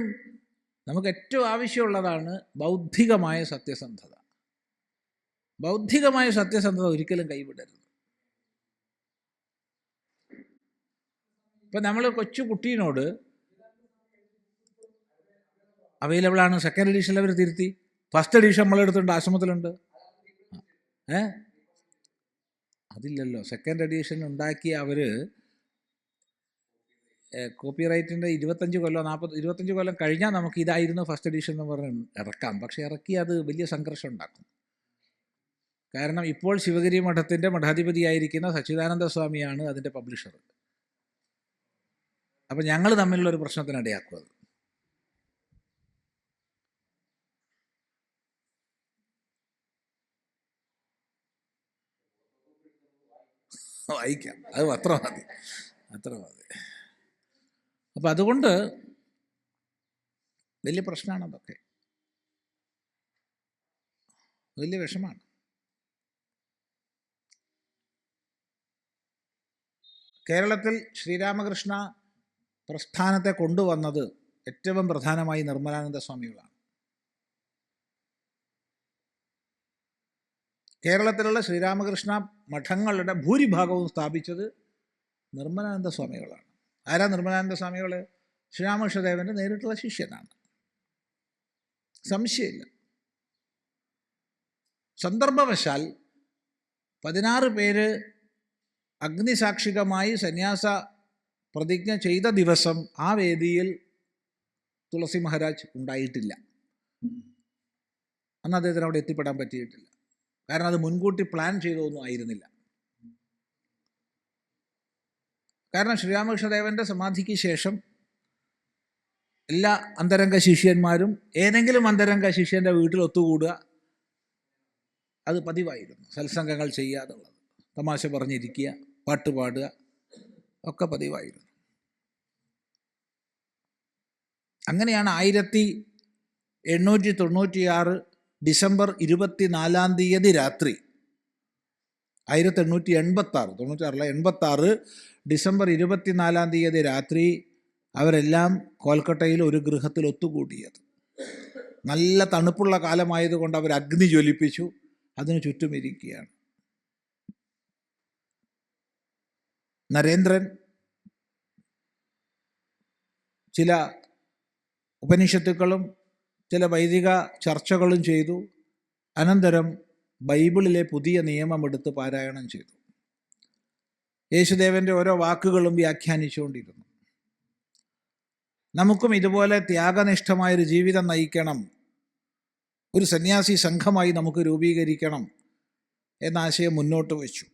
നമുക്ക് ഏറ്റവും ആവശ്യമുള്ളതാണ് ബൗദ്ധികമായ സത്യസന്ധത. ബൗദ്ധികമായ സത്യസന്ധത ഒരിക്കലും കൈവിടരുത്. ഇപ്പം നമ്മൾ കൊച്ചു കുട്ടീനോട് അവൈലബിളാണ്, സെക്കൻഡ് എഡീഷനിൽ അവർ തിരുത്തി, ഫസ്റ്റ് എഡീഷൻ നമ്മളെടുത്തുണ്ട്, ആശ്രമത്തിലുണ്ട്. അതില്ലല്ലോ. സെക്കൻഡ് എഡീഷൻ ഉണ്ടാക്കിയ അവർ കോപ്പിറൈറ്റിൻ്റെ 25 കൊല്ലം കഴിഞ്ഞാൽ നമുക്ക് ഇതായിരുന്നു ഫസ്റ്റ് എഡീഷൻ എന്ന് പറഞ്ഞ് ഇറക്കാം. പക്ഷെ ഇറക്കി അത് വലിയ സംഘർഷം ഉണ്ടാക്കും. കാരണം ഇപ്പോൾ ശിവഗിരി മഠത്തിൻ്റെ മഠാധിപതിയായിരിക്കുന്ന സച്ചിദാനന്ദ സ്വാമിയാണ് അതിൻ്റെ പബ്ലിഷർ. അപ്പം ഞങ്ങൾ തമ്മിലുള്ളൊരു പ്രശ്നത്തിനിടയാക്കും. അത് വായിക്കാം, അത് അത്ര മതി. അപ്പം അതുകൊണ്ട് വലിയ പ്രശ്നമാണ്. അതൊക്കെ വലിയ വിഷമാണ്. കേരളത്തിൽ ശ്രീരാമകൃഷ്ണ പ്രസ്ഥാനത്തെ കൊണ്ടുവന്നത് ഏറ്റവും പ്രധാനമായി നിർമ്മലാനന്ദ സ്വാമികളാണ്. കേരളത്തിലുള്ള ശ്രീരാമകൃഷ്ണ മഠങ്ങളുടെ ഭൂരിഭാഗവും സ്ഥാപിച്ചത് നിർമ്മലാനന്ദ സ്വാമികളാണ്. ആരാ നിർമ്മലാനന്ദ സ്വാമികൾ? ശ്രീരാമകൃഷ്ണദേവൻ്റെ നേരിട്ടുള്ള ശിഷ്യനാണ്, സംശയമില്ല. സന്ദർഭവശാൽ 16 പേര് അഗ്നിസാക്ഷികമായി സന്യാസ പ്രതിജ്ഞ ചെയ്ത ദിവസം ആ വേദിയിൽ തുളസി മഹാരാജ് ഉണ്ടായിട്ടില്ല. അന്ന് അദ്ദേഹത്തിന് അവിടെ എത്തിപ്പെടാൻ പറ്റിയിട്ടില്ല. കാരണം അത് മുൻകൂട്ടി പ്ലാൻ ചെയ്തൊന്നും ആയിരുന്നില്ല. കാരണം ശ്രീരാമകൃഷ്ണദേവൻ്റെ സമാധിക്ക് ശേഷം എല്ലാ അന്തരംഗ ശിഷ്യന്മാരും ഏതെങ്കിലും അന്തരംഗ ശിഷ്യൻ്റെ വീട്ടിൽ ഒത്തുകൂടുക അത് പതിവായിരുന്നു. സത്സംഗങ്ങൾ ചെയ്യാതുള്ളത്, തമാശ പറഞ്ഞിരിക്കുക, പാട്ട് പാടുക ഒക്കെ പതിവായിരുന്നു. അങ്ങനെയാണ് 1896 ഡിസംബർ 24 രാത്രി 1886 ഡിസംബർ 24 രാത്രി അവരെല്ലാം കോൽക്കട്ടയിൽ ഒരു ഗൃഹത്തിൽ ഒത്തുകൂടിയത്. നല്ല തണുപ്പുള്ള കാലമായതുകൊണ്ട് അവർ അഗ്നി ജ്വലിപ്പിച്ചു, അതിനു ചുറ്റുമിരിക്കുകയാണ്. നരേന്ദ്രൻ ചില ഉപനിഷത്തുക്കളും ചില വൈദിക ചർച്ചകളും ചെയ്തു. അനന്തരം ബൈബിളിലെ പുതിയ നിയമമെടുത്ത് പാരായണം ചെയ്തു. യേശുദേവൻ്റെ ഓരോ വാക്കുകളും വ്യാഖ്യാനിച്ചുകൊണ്ടിരുന്നു. നമുക്കും ഇതുപോലെ ത്യാഗനിഷ്ഠമായൊരു ജീവിതം നയിക്കണം, ഒരു സന്യാസി സംഘമായി നമുക്ക് രൂപീകരിക്കണം എന്ന ആശയം മുന്നോട്ട് വെച്ചു.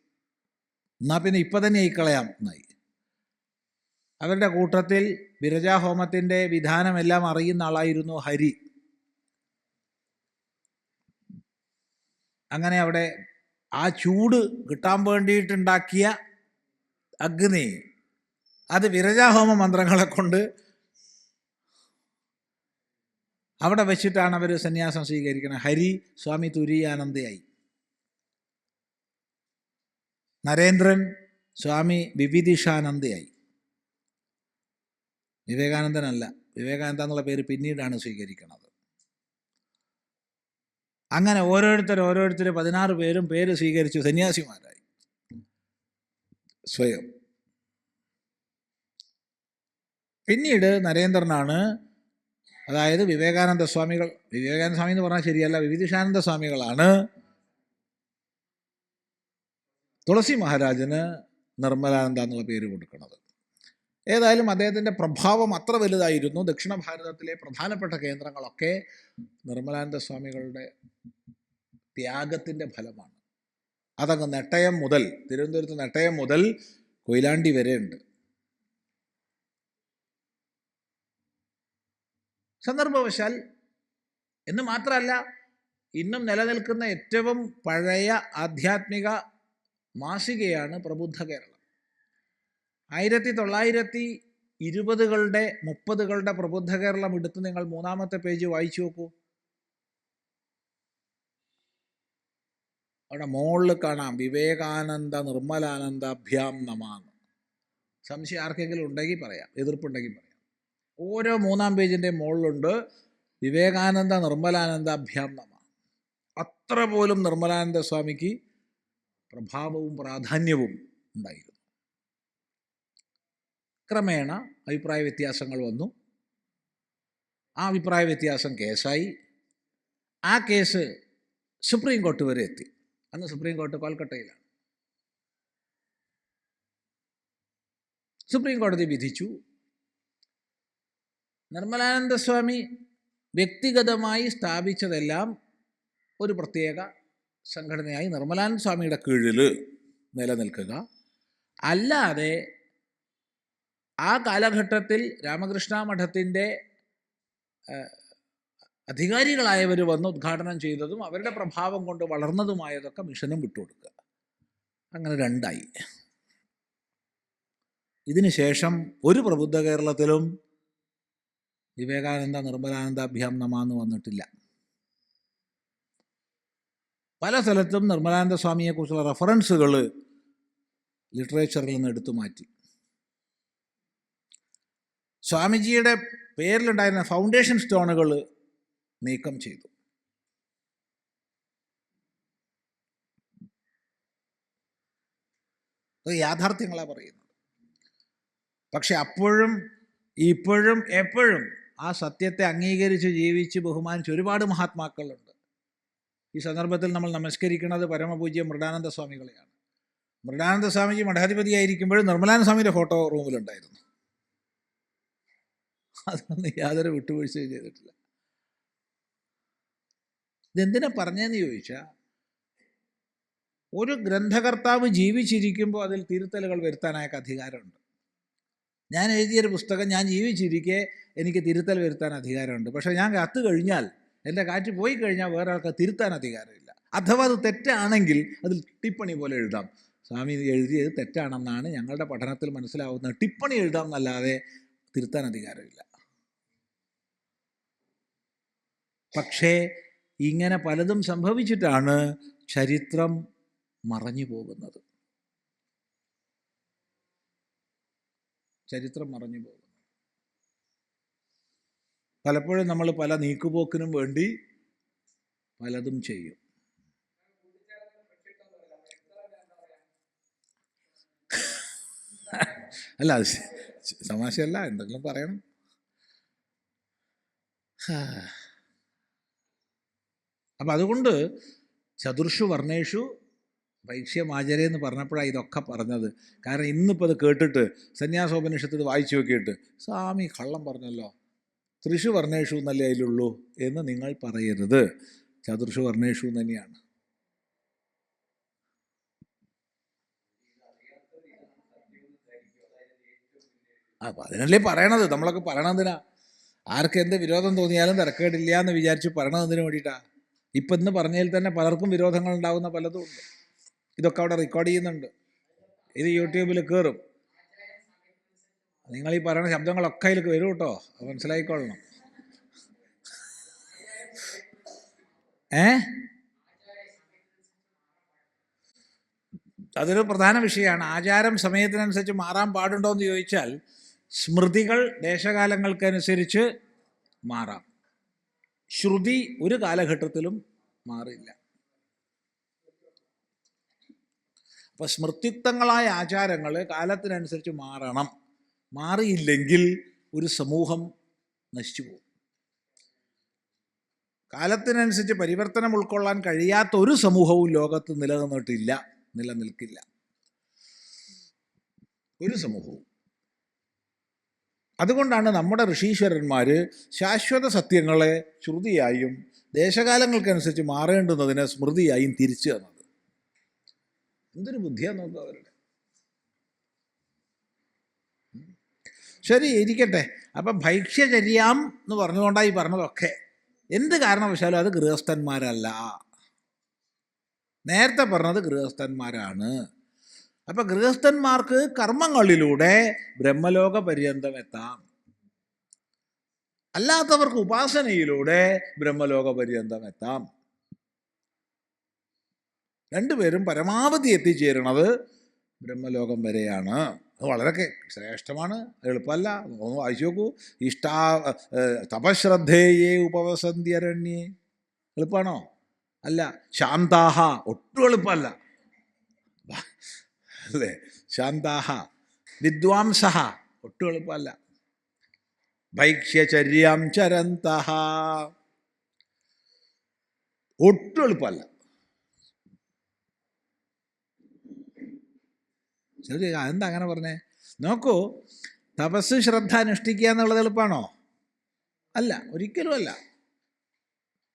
എന്നാൽ പിന്നെ ഇപ്പം തന്നെ ആയിക്കളയാം എന്നായി. അവരുടെ കൂട്ടത്തിൽ വിരജാഹോമത്തിൻ്റെ വിധാനമെല്ലാം അറിയുന്ന ആളായിരുന്നു ഹരി. അങ്ങനെ അവിടെ ആ ചൂട് കിട്ടാൻ വേണ്ടിയിട്ടുണ്ടാക്കിയ അഗ്നി, അത് വിരജാഹോമ മന്ത്രങ്ങളെ കൊണ്ട് അവിടെ വെച്ചിട്ടാണ് അവർ സന്യാസം സ്വീകരിക്കുന്നത്. ഹരി സ്വാമി തുരീയാനന്ദയായി, നരേന്ദ്രൻ സ്വാമി വിവിധിഷാനന്ദയായി. വിവേകാനന്ദനല്ല, വിവേകാനന്ദ എന്നുള്ള പേര് പിന്നീടാണ് സ്വീകരിക്കുന്നത്. അങ്ങനെ ഓരോരുത്തർ 16 പേരും പേര് സ്വീകരിച്ചു സന്യാസിമാരായി സ്വയം. പിന്നീട് നരേന്ദ്രനാണ്, അതായത് വിവേകാനന്ദ സ്വാമി എന്ന് പറഞ്ഞാൽ ശരിയല്ല, വിവിധിഷാനന്ദ സ്വാമികളാണ് തുളസി മഹാരാജന് നിർമ്മലാനന്ദ എന്നുള്ള പേര് കൊടുക്കുന്നത്. ഏതായാലും അദ്ദേഹത്തിൻ്റെ പ്രഭാവം അത്ര വലുതായിരുന്നു. ദക്ഷിണ ഭാരതത്തിലെ പ്രധാനപ്പെട്ട കേന്ദ്രങ്ങളൊക്കെ നിർമ്മലാനന്ദ സ്വാമികളുടെ ത്യാഗത്തിൻ്റെ ഫലമാണ്. അതങ്ങ് നെട്ടയം മുതൽ, തിരുവനന്തപുരത്ത് നെട്ടയം മുതൽ കൊയിലാണ്ടി വരെ ഉണ്ട്. സന്ദർഭവശാൽ എന്ന് മാത്രമല്ല, ഇന്നും നിലനിൽക്കുന്ന ഏറ്റവും പഴയ ആധ്യാത്മിക മാസികയാണ് പ്രബുദ്ധ കേരളം. 1920കളുടെ 30കളുടെ പ്രബുദ്ധ കേരളം എടുത്ത് നിങ്ങൾ 3-ാമത്തെ പേജ് വായിച്ചു നോക്കൂ. അവിടെ മുകളിൽ കാണാം വിവേകാനന്ദ നിർമ്മലാനന്ദാഭ്യാം നമാന്ന്. സംശയം ആർക്കെങ്കിലും ഉണ്ടെങ്കിൽ പറയാം, എതിർപ്പുണ്ടെങ്കിൽ പറയാം. ഓരോ 3-ാം പേജിൻ്റെ മുകളിലുണ്ട് വിവേകാനന്ദ നിർമ്മലാനന്ദാഭ്യാം നമ. അത്ര പോലും നിർമ്മലാനന്ദ സ്വാമിക്ക് പ്രഭാവവും പ്രാധാന്യവും ഉണ്ടായിരുന്നു. ക്രമേണ അഭിപ്രായ വ്യത്യാസങ്ങൾ വന്നു. ആ അഭിപ്രായ വ്യത്യാസം കേസായി. ആ കേസ് സുപ്രീം കോർട്ട് വരെ എത്തി. അന്ന് സുപ്രീം കോർട്ട് കൊൽക്കട്ടയിലാണ്. സുപ്രീം കോടതി വിധിച്ചു, നിർമ്മലാനന്ദ സ്വാമി വ്യക്തിഗതമായി സ്ഥാപിച്ചതെല്ലാം ഒരു പ്രത്യേക സംഘടനയായി നിർമ്മലാനന്ദ സ്വാമിയുടെ കീഴിൽ നിലനിൽക്കുക, അല്ലാതെ ആ കാലഘട്ടത്തിൽ രാമകൃഷ്ണ മഠത്തിൻ്റെ അധികാരികളായവർ വന്ന് ഉദ്ഘാടനം ചെയ്തതും അവരുടെ പ്രഭാവം കൊണ്ട് വളർന്നതുമായതൊക്കെ മിഷനും വിട്ടുകൊടുക്കുക. അങ്ങനെ രണ്ടായി. ഇതിന് ശേഷം ഒരു പ്രബുദ്ധ കേരളത്തിലും വിവേകാനന്ദ നിർമ്മലാനന്ദാഭ്യാം നമാന്ന് വന്നിട്ടില്ല. പല സ്ഥലത്തും നിർമ്മലാനന്ദ സ്വാമിയെക്കുറിച്ചുള്ള റെഫറൻസുകൾ ലിറ്ററേച്ചറിൽ നിന്ന് എടുത്തു മാറ്റി. സ്വാമിജിയുടെ പേരിലുണ്ടായിരുന്ന ഫൗണ്ടേഷൻ സ്റ്റോണുകൾ നീക്കം ചെയ്തു. അത് യാഥാർത്ഥ്യങ്ങളാണ് പറയുന്നത്. പക്ഷെ അപ്പോഴും ഇപ്പോഴും എപ്പോഴും ആ സത്യത്തെ അംഗീകരിച്ച് ജീവിച്ച് ബഹുമാനിച്ച് ഒരുപാട് മഹാത്മാക്കളുണ്ട്. ഈ സന്ദർഭത്തിൽ നമ്മൾ നമസ്കരിക്കുന്നത് പരമപൂജ്യ മൃഡാനന്ദ സ്വാമികളെയാണ്. മൃഡാനന്ദ സ്വാമിജി മഠാധിപതിയായിരിക്കുമ്പോഴും നിർമ്മലാനന്ദ സ്വാമിയുടെ ഫോട്ടോ റൂമിലുണ്ടായിരുന്നു. അതൊന്നും യാതൊരു വിട്ടുവീഴ്ചയും ചെയ്തിട്ടില്ല. ഇതെന്തിനാ പറഞ്ഞതെന്ന് ചോദിച്ചാൽ, ഒരു ഗ്രന്ഥകർത്താവ് ജീവിച്ചിരിക്കുമ്പോൾ അതിൽ തിരുത്തലുകൾ വരുത്താൻ അയാൾക്ക് അധികാരമുണ്ട്. ഞാൻ എഴുതിയൊരു പുസ്തകം ഞാൻ ജീവിച്ചിരിക്കെ എനിക്ക് തിരുത്തൽ വരുത്താൻ അധികാരമുണ്ട്. പക്ഷേ ഞാൻ കത്ത് കഴിഞ്ഞാൽ, എൻ്റെ കാറ്റ് പോയി കഴിഞ്ഞാൽ വേറെ ആൾക്ക് തിരുത്താൻ അധികാരമില്ല. അഥവാ അത് തെറ്റാണെങ്കിൽ അതിൽ ടിപ്പണി പോലെ എഴുതാം. സ്വാമി എഴുതിയത് തെറ്റാണെന്നാണ് ഞങ്ങളുടെ പഠനത്തിൽ മനസ്സിലാവുന്നത്, ടിപ്പണി എഴുതാം എന്നല്ലാതെ തിരുത്താൻ അധികാരമില്ല. പക്ഷേ ഇങ്ങനെ പലതും സംഭവിച്ചിട്ടാണ് ചരിത്രം മറഞ്ഞു പോകുന്നത്. ചരിത്രം മറഞ്ഞു പോകുന്നു. പലപ്പോഴും നമ്മൾ പല നീക്കുപോക്കിനും വേണ്ടി പലതും ചെയ്യും. അല്ല, അത് തമാശയല്ല, എന്തെങ്കിലും പറയണം. അപ്പം അതുകൊണ്ട് ചതുർഷു വർണ്ണേഷു വൈക്ഷ്യമാചരേ എന്ന് പറഞ്ഞപ്പോഴാണ് ഇതൊക്കെ പറഞ്ഞത്. കാരണം ഇന്നിപ്പോൾ അത് കേട്ടിട്ട് സന്യാസോപനിഷത്ത് ഇത് വായിച്ചു നോക്കിയിട്ട് സ്വാമി കള്ളം പറഞ്ഞല്ലോ, ത്രിഷു വർണ്ണേഷു എന്നല്ലേ അതിലുള്ളൂ എന്ന് നിങ്ങൾ പറയരുത്. ചതുർഷു വർണ്ണേഷു തന്നെയാണ്. അപ്പം അതിനല്ലേ പറയണത്. നമ്മളൊക്കെ പറയണതിനാ, ആർക്ക് എന്ത് വിരോധം തോന്നിയാലും തിരക്കേടില്ല എന്ന് വിചാരിച്ച് പറയണതിന് വേണ്ടിയിട്ടാണ്. ഇപ്പം ഇന്ന് പറഞ്ഞതിൽ തന്നെ പലർക്കും വിരോധങ്ങൾ ഉണ്ടാകുന്ന പലതും ഉണ്ട്. ഇതൊക്കെ അവിടെ റെക്കോർഡ് ചെയ്യുന്നുണ്ട്, ഇത് യൂട്യൂബിൽ കയറും. നിങ്ങൾ ഈ പറയുന്ന ശബ്ദങ്ങളൊക്കെ അതിലേക്ക് വരും കേട്ടോ, മനസ്സിലായിക്കൊള്ളണം. അതൊരു പ്രധാന വിഷയമാണ്. ആചാരം സമയത്തിനനുസരിച്ച് മാറാൻ പാടുണ്ടോ എന്ന് ചോദിച്ചാൽ, സ്മൃതികൾ ദേശകാലങ്ങൾക്കനുസരിച്ച് മാറാം. ശ്രുതി ഒരു കാലഘട്ടത്തിലും മാറില്ല. അപ്പോൾ സ്മൃത്യുക്തങ്ങളായ ആചാരങ്ങൾ കാലത്തിനനുസരിച്ച് മാറണം. മാറിയില്ലെങ്കിൽ ഒരു സമൂഹം നശിച്ചു പോകും. കാലത്തിനനുസരിച്ച് പരിവർത്തനം ഉൾക്കൊള്ളാൻ കഴിയാത്ത ഒരു സമൂഹവും ലോകത്ത് നിലനിൽക്കില്ല. ഒരു സമൂഹവും. അതുകൊണ്ടാണ് നമ്മുടെ ഋഷീശ്വരന്മാർ ശാശ്വത സത്യങ്ങളെ ശ്രുതിയായും ദേശകാലങ്ങൾക്കനുസരിച്ച് മാറേണ്ടുന്നതിനെ സ്മൃതിയായും തിരിച്ചു തന്നത്. എന്തൊരു ബുദ്ധിയാണ് നോക്കുക അവരുടെ. ശരി, ഇരിക്കട്ടെ. അപ്പം ഭൈക്ഷ്യചര്യാം എന്ന് പറഞ്ഞുകൊണ്ടാണ് ഈ പറഞ്ഞതൊക്കെ. എന്ത് കാരണവശാലും അത് ഗൃഹസ്ഥന്മാരല്ല. നേരത്തെ പറഞ്ഞത് ഗൃഹസ്ഥന്മാരാണ്. അപ്പം ഗൃഹസ്ഥന്മാർക്ക് കർമ്മങ്ങളിലൂടെ ബ്രഹ്മലോക പര്യന്തം എത്താം, അല്ലാത്തവർക്ക് ഉപാസനയിലൂടെ ബ്രഹ്മലോക പര്യന്തം എത്താം. രണ്ടുപേരും പരമാവധി എത്തിച്ചേരുന്നത് ബ്രഹ്മലോകം വരെയാണ്. അത് വളരെ ശ്രേഷ്ഠമാണ്, എളുപ്പമല്ല. ഒന്ന് വായിച്ചു നോക്കൂ. തപശ്രദ്ധേയേ ഉപവസന്ത്യരണ്യേ, എളുപ്പമാണോ? അല്ല. ശാന്താഹ, ഒട്ടും എളുപ്പമല്ല അല്ലേ? ശാന്താഹ. വിദ്വാംസഹ, ഒട്ടും എളുപ്പമല്ല. ഭൈക്ഷ്യചര്യാം ചരന്തഹ, ഒട്ടും എളുപ്പമല്ല. ശരി, അതെന്താ അങ്ങനെ പറഞ്ഞേ? നോക്കൂ, തപസ് ശ്രദ്ധ അനുഷ്ഠിക്കുക എന്നുള്ളത് എളുപ്പമാണോ? അല്ല, ഒരിക്കലും അല്ല.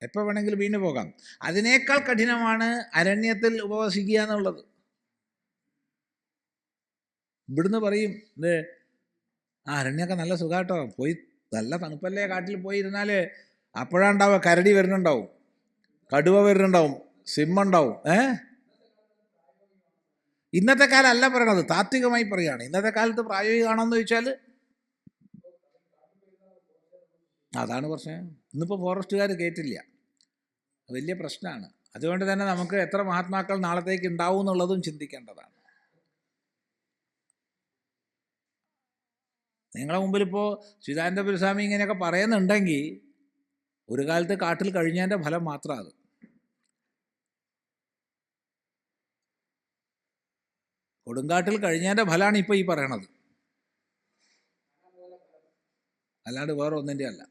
എപ്പോൾ വേണമെങ്കിലും വീണ്ടും പോകാം. അതിനേക്കാൾ കഠിനമാണ് അരണ്യത്തിൽ ഉപവസിക്കുക എന്നുള്ളത്. ഇവിടുന്ന് പറയും ഇത് അരണ്യമൊക്കെ നല്ല സുഖാട്ടോ, പോയി നല്ല തണുപ്പല്ലേ, കാട്ടിൽ പോയി ഇരുന്നാൽ അപ്പോഴാണ്ടാവുക കരടി വരുന്നുണ്ടാവും, കടുവ വരുന്നുണ്ടാവും, സിംഹമുണ്ടാവും. ഇന്നത്തെ കാലം അല്ല പറയണത്, താത്വികമായി പറയുകയാണ്. ഇന്നത്തെ കാലത്ത് പ്രായോഗികമാണോന്ന് ചോദിച്ചാൽ അതാണ് പ്രശ്നം. ഇന്നിപ്പോൾ ഫോറസ്റ്റുകാർ കേട്ടില്ല, വലിയ പ്രശ്നമാണ്. അതുകൊണ്ട് തന്നെ നമുക്ക് എത്ര മഹാത്മാക്കൾ നാളത്തേക്ക് ഉണ്ടാവും എന്നുള്ളതും ചിന്തിക്കേണ്ടതാണ്. നിങ്ങളുടെ മുമ്പിലിപ്പോൾ ചിദാനന്ദപുരസ്വാമി ഇങ്ങനെയൊക്കെ പറയുന്നുണ്ടെങ്കിൽ ഒരു കാലത്ത് കാട്ടിൽ കഴിഞ്ഞതിൻ്റെ ഫലം മാത്രമാണ് അത്. കൊടുങ്കാട്ടിൽ കഴിഞ്ഞതിൻ്റെ ഫലമാണ് ഇപ്പോൾ ഈ പറയണത്, അല്ലാണ്ട് വേറെ ഒന്നിൻ്റെ അല്ല.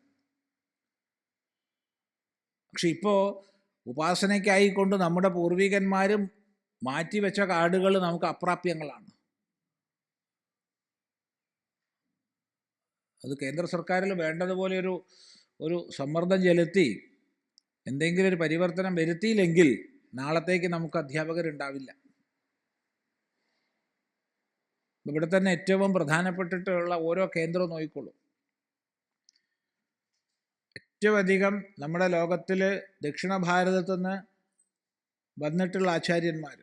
പക്ഷെ ഇപ്പോൾ ഉപാസനയ്ക്കായിക്കൊണ്ട് നമ്മുടെ പൂർവികന്മാരും മാറ്റിവെച്ച കാടുകൾ നമുക്ക് അപ്രാപ്യങ്ങളാണ്. അത് കേന്ദ്ര സർക്കാരിൽ വേണ്ടതുപോലെ ഒരു സമ്മർദ്ദം ചെലുത്തി എന്തെങ്കിലും ഒരു പരിവർത്തനം വരുത്തിയില്ലെങ്കിൽ നാളത്തേക്ക് നമുക്ക് അധ്യാപകരുണ്ടാവില്ല. ഇവിടെ തന്നെ ഏറ്റവും പ്രധാനപ്പെട്ടിട്ടുള്ള ഓരോ കേന്ദ്രവും നോക്കിക്കോളൂ. ഏറ്റവും അധികം നമ്മുടെ ലോകത്തിൽ ദക്ഷിണ ഭാരതത്തിൽ നിന്ന് വന്നിട്ടുള്ള ആചാര്യന്മാർ,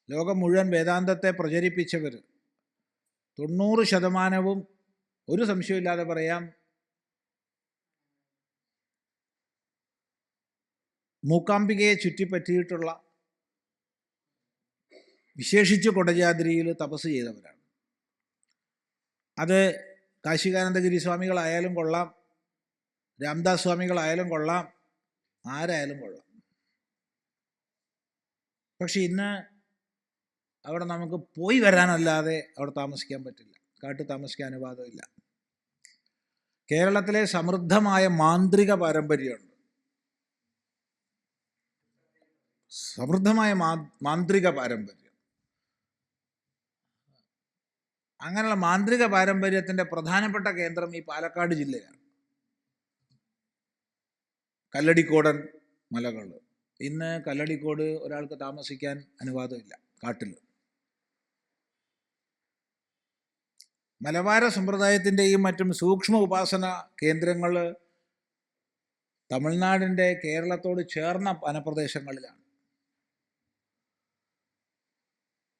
ലോകം മുഴുവൻ വേദാന്തത്തെ പ്രചരിപ്പിച്ചവർ 90% ഒരു സംശയമില്ലാതെ പറയാം മൂകാംബികയെ ചുറ്റിപ്പറ്റിയിട്ടുള്ള, വിശേഷിച്ച് കൊടജാദ്രിയിൽ തപസ് ചെയ്തവരാണ്. അത് കാശികാനന്ദഗിരി സ്വാമികളായാലും കൊള്ളാം, രാംദാസ് സ്വാമികളായാലും കൊള്ളാം, ആരായാലും കൊള്ളാം. പക്ഷെ ഇന്ന് അവിടെ നമുക്ക് പോയി വരാനല്ലാതെ അവിടെ താമസിക്കാൻ പറ്റില്ല. കാട്ടിൽ താമസിക്കാൻ അനുവാദമില്ല. കേരളത്തിലെ സമൃദ്ധമായ മാന്ത്രിക പാരമ്പര്യമുണ്ട്. സമൃദ്ധമായ മാന്ത്രിക പാരമ്പര്യം. അങ്ങനെയുള്ള മാന്ത്രിക പാരമ്പര്യത്തിൻ്റെ പ്രധാനപ്പെട്ട കേന്ദ്രം ഈ പാലക്കാട് ജില്ലയാണ്. കല്ലടിക്കോടൻ മലകൾ. ഇന്ന് കല്ലടിക്കോട് ഒരാൾക്ക് താമസിക്കാൻ അനുവാദമില്ല കാട്ടിൽ. മലബാര സമ്പ്രദായത്തിൻ്റെയും മറ്റും സൂക്ഷ്മ ഉപാസന കേന്ദ്രങ്ങൾ തമിഴ്നാടിൻ്റെ കേരളത്തോട് ചേർന്ന വനപ്രദേശങ്ങളിലാണ്.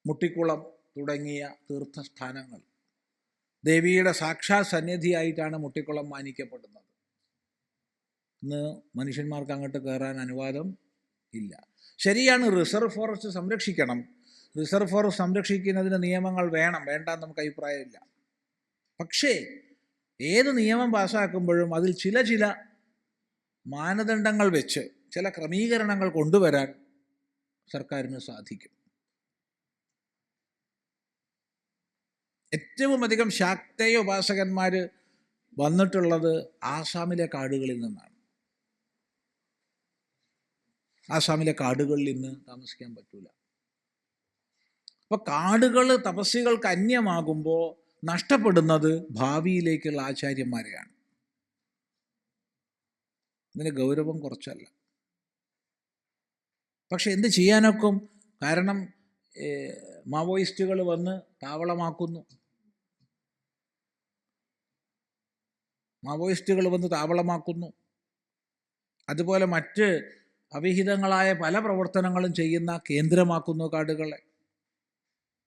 മുട്ടിക്കുളം തുടങ്ങിയ തീർത്ഥസ്ഥാനങ്ങൾ, ദേവിയുടെ സാക്ഷാത് സന്നിധിയായിട്ടാണ് മുട്ടിക്കുളം മാനിക്കപ്പെടുന്നത്. ഇന്ന് മനുഷ്യന്മാർക്ക് അങ്ങോട്ട് കയറാൻ അനുവാദം ഇല്ല. ശരിയാണ്, റിസർവ് ഫോറസ്റ്റ് സംരക്ഷിക്കണം. റിസർവ് ഫോറസ്റ്റ് സംരക്ഷിക്കുന്നതിന് നിയമങ്ങൾ വേണം, വേണ്ടാന്ന് നമുക്ക് അഭിപ്രായമില്ല. പക്ഷേ ഏത് നിയമം പാസ്സാക്കുമ്പോഴും അതിൽ ചില മാനദണ്ഡങ്ങൾ വെച്ച് ചില ക്രമീകരണങ്ങൾ കൊണ്ടുവരാൻ സർക്കാരിന് സാധിക്കും. ഏറ്റവും അധികം ശാക്തേയ ഉപാസകന്മാർ വന്നിട്ടുള്ളത് ആസാമിലെ കാടുകളിൽ നിന്നാണ്. ആസാമിലെ കാടുകളിൽ ഇന്ന് താമസിക്കാൻ പറ്റൂല. അപ്പോൾ കാടുകൾ തപസ്സികൾക്ക് അന്യമാകുമ്പോൾ നഷ്ടപ്പെടുന്നത് ഭാവിയിലേക്കുള്ള ആചാര്യന്മാരെയാണ്. ഇതിന് ഗൗരവം കുറച്ചല്ല. പക്ഷെ എന്ത് ചെയ്യാനൊക്കും? കാരണം മാവോയിസ്റ്റുകൾ വന്ന് താവളമാക്കുന്നു. അതുപോലെ മറ്റ് അവിഹിതങ്ങളായ പല പ്രവർത്തനങ്ങളും ചെയ്യുന്ന കേന്ദ്രമാക്കുന്നു കാടുകളെ.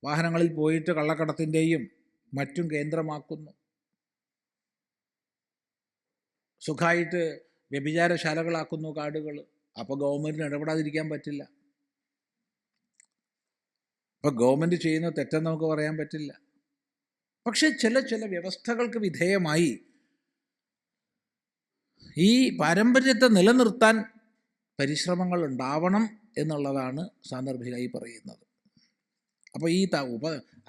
വാഹനങ്ങളിൽ പോയിട്ട് കള്ളക്കടത്തിൻ്റെയും മറ്റും കേന്ദ്രമാക്കുന്നു. സുഖമായിട്ട് വ്യഭിചാരശാലകളാക്കുന്നു കാടുകൾ. അപ്പോൾ ഗവൺമെൻറ്റിന് ഇടപെടാതിരിക്കാൻ പറ്റില്ല. അപ്പോൾ ഗവൺമെൻറ് ചെയ്യുന്ന തെറ്റെന്ന് നമുക്ക് പറയാൻ പറ്റില്ല. പക്ഷേ ചില വ്യവസ്ഥകൾക്ക് വിധേയമായി ഈ പാരമ്പര്യത്തെ നിലനിർത്താൻ പരിശ്രമങ്ങൾ ഉണ്ടാവണം എന്നുള്ളതാണ് സാന്ദർഭികമായി പറയുന്നത്. അപ്പോൾ ഈ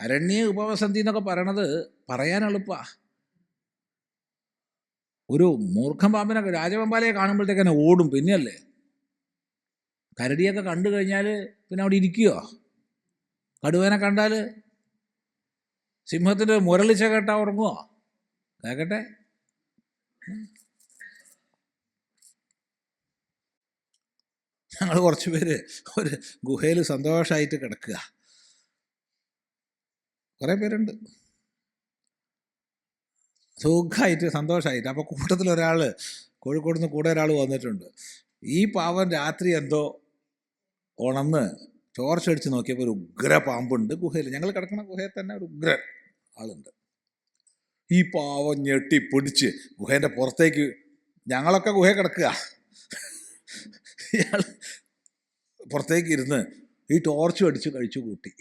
അരണ്യ ഉപവസന്തി എന്നൊക്കെ പറയണത് പറയാൻ എളുപ്പമാണ്. ഒരു മൂർഖം പാമ്പിനെ, രാജവെമ്പാലയെ കാണുമ്പോഴത്തേക്ക് തന്നെ ഓടും. പിന്നെയല്ലേ കരടിയൊക്കെ കണ്ടു കഴിഞ്ഞാൽ പിന്നെ അവിടെ ഇരിക്കുമോ? കടുവേനെ കണ്ടാൽ, സിംഹത്തിൻ്റെ മുരളിച്ച കേട്ടാൽ ഉറങ്ങുമോ? കേൾക്കട്ടെ. ഞങ്ങൾ കുറച്ച് പേര് ഒരു ഗുഹയിൽ സന്തോഷമായിട്ട് കിടക്കുക. കുറേ പേരുണ്ട് സുഖമായിട്ട് സന്തോഷമായിട്ട്. അപ്പോൾ കൂട്ടത്തിലൊരാൾ, കോഴിക്കോട് നിന്ന് കൂടെ ഒരാൾ വന്നിട്ടുണ്ട്. ഈ പാവൻ രാത്രി എന്തോ ഉണർന്ന് ടോർച്ചടിച്ച് നോക്കിയപ്പോൾ ഒരു ഉഗ്ര പാമ്പുണ്ട് ഗുഹയിൽ. ഞങ്ങൾ കിടക്കുന്ന ഗുഹയിൽ തന്നെ ഒരു ഉഗ്ര ആളുണ്ട്. ഈ പാവം ഞെട്ടി പിടിച്ച് ഗുഹേൻ്റെ പുറത്തേക്ക്, ഞങ്ങളൊക്കെ ഗുഹയിൽ കിടക്കുക, ഇയാൾ പുറത്തേക്ക് ഇരുന്ന് ഈ ടോർച്ച് അടിച്ച് കഴിച്ചു കൂട്ടി.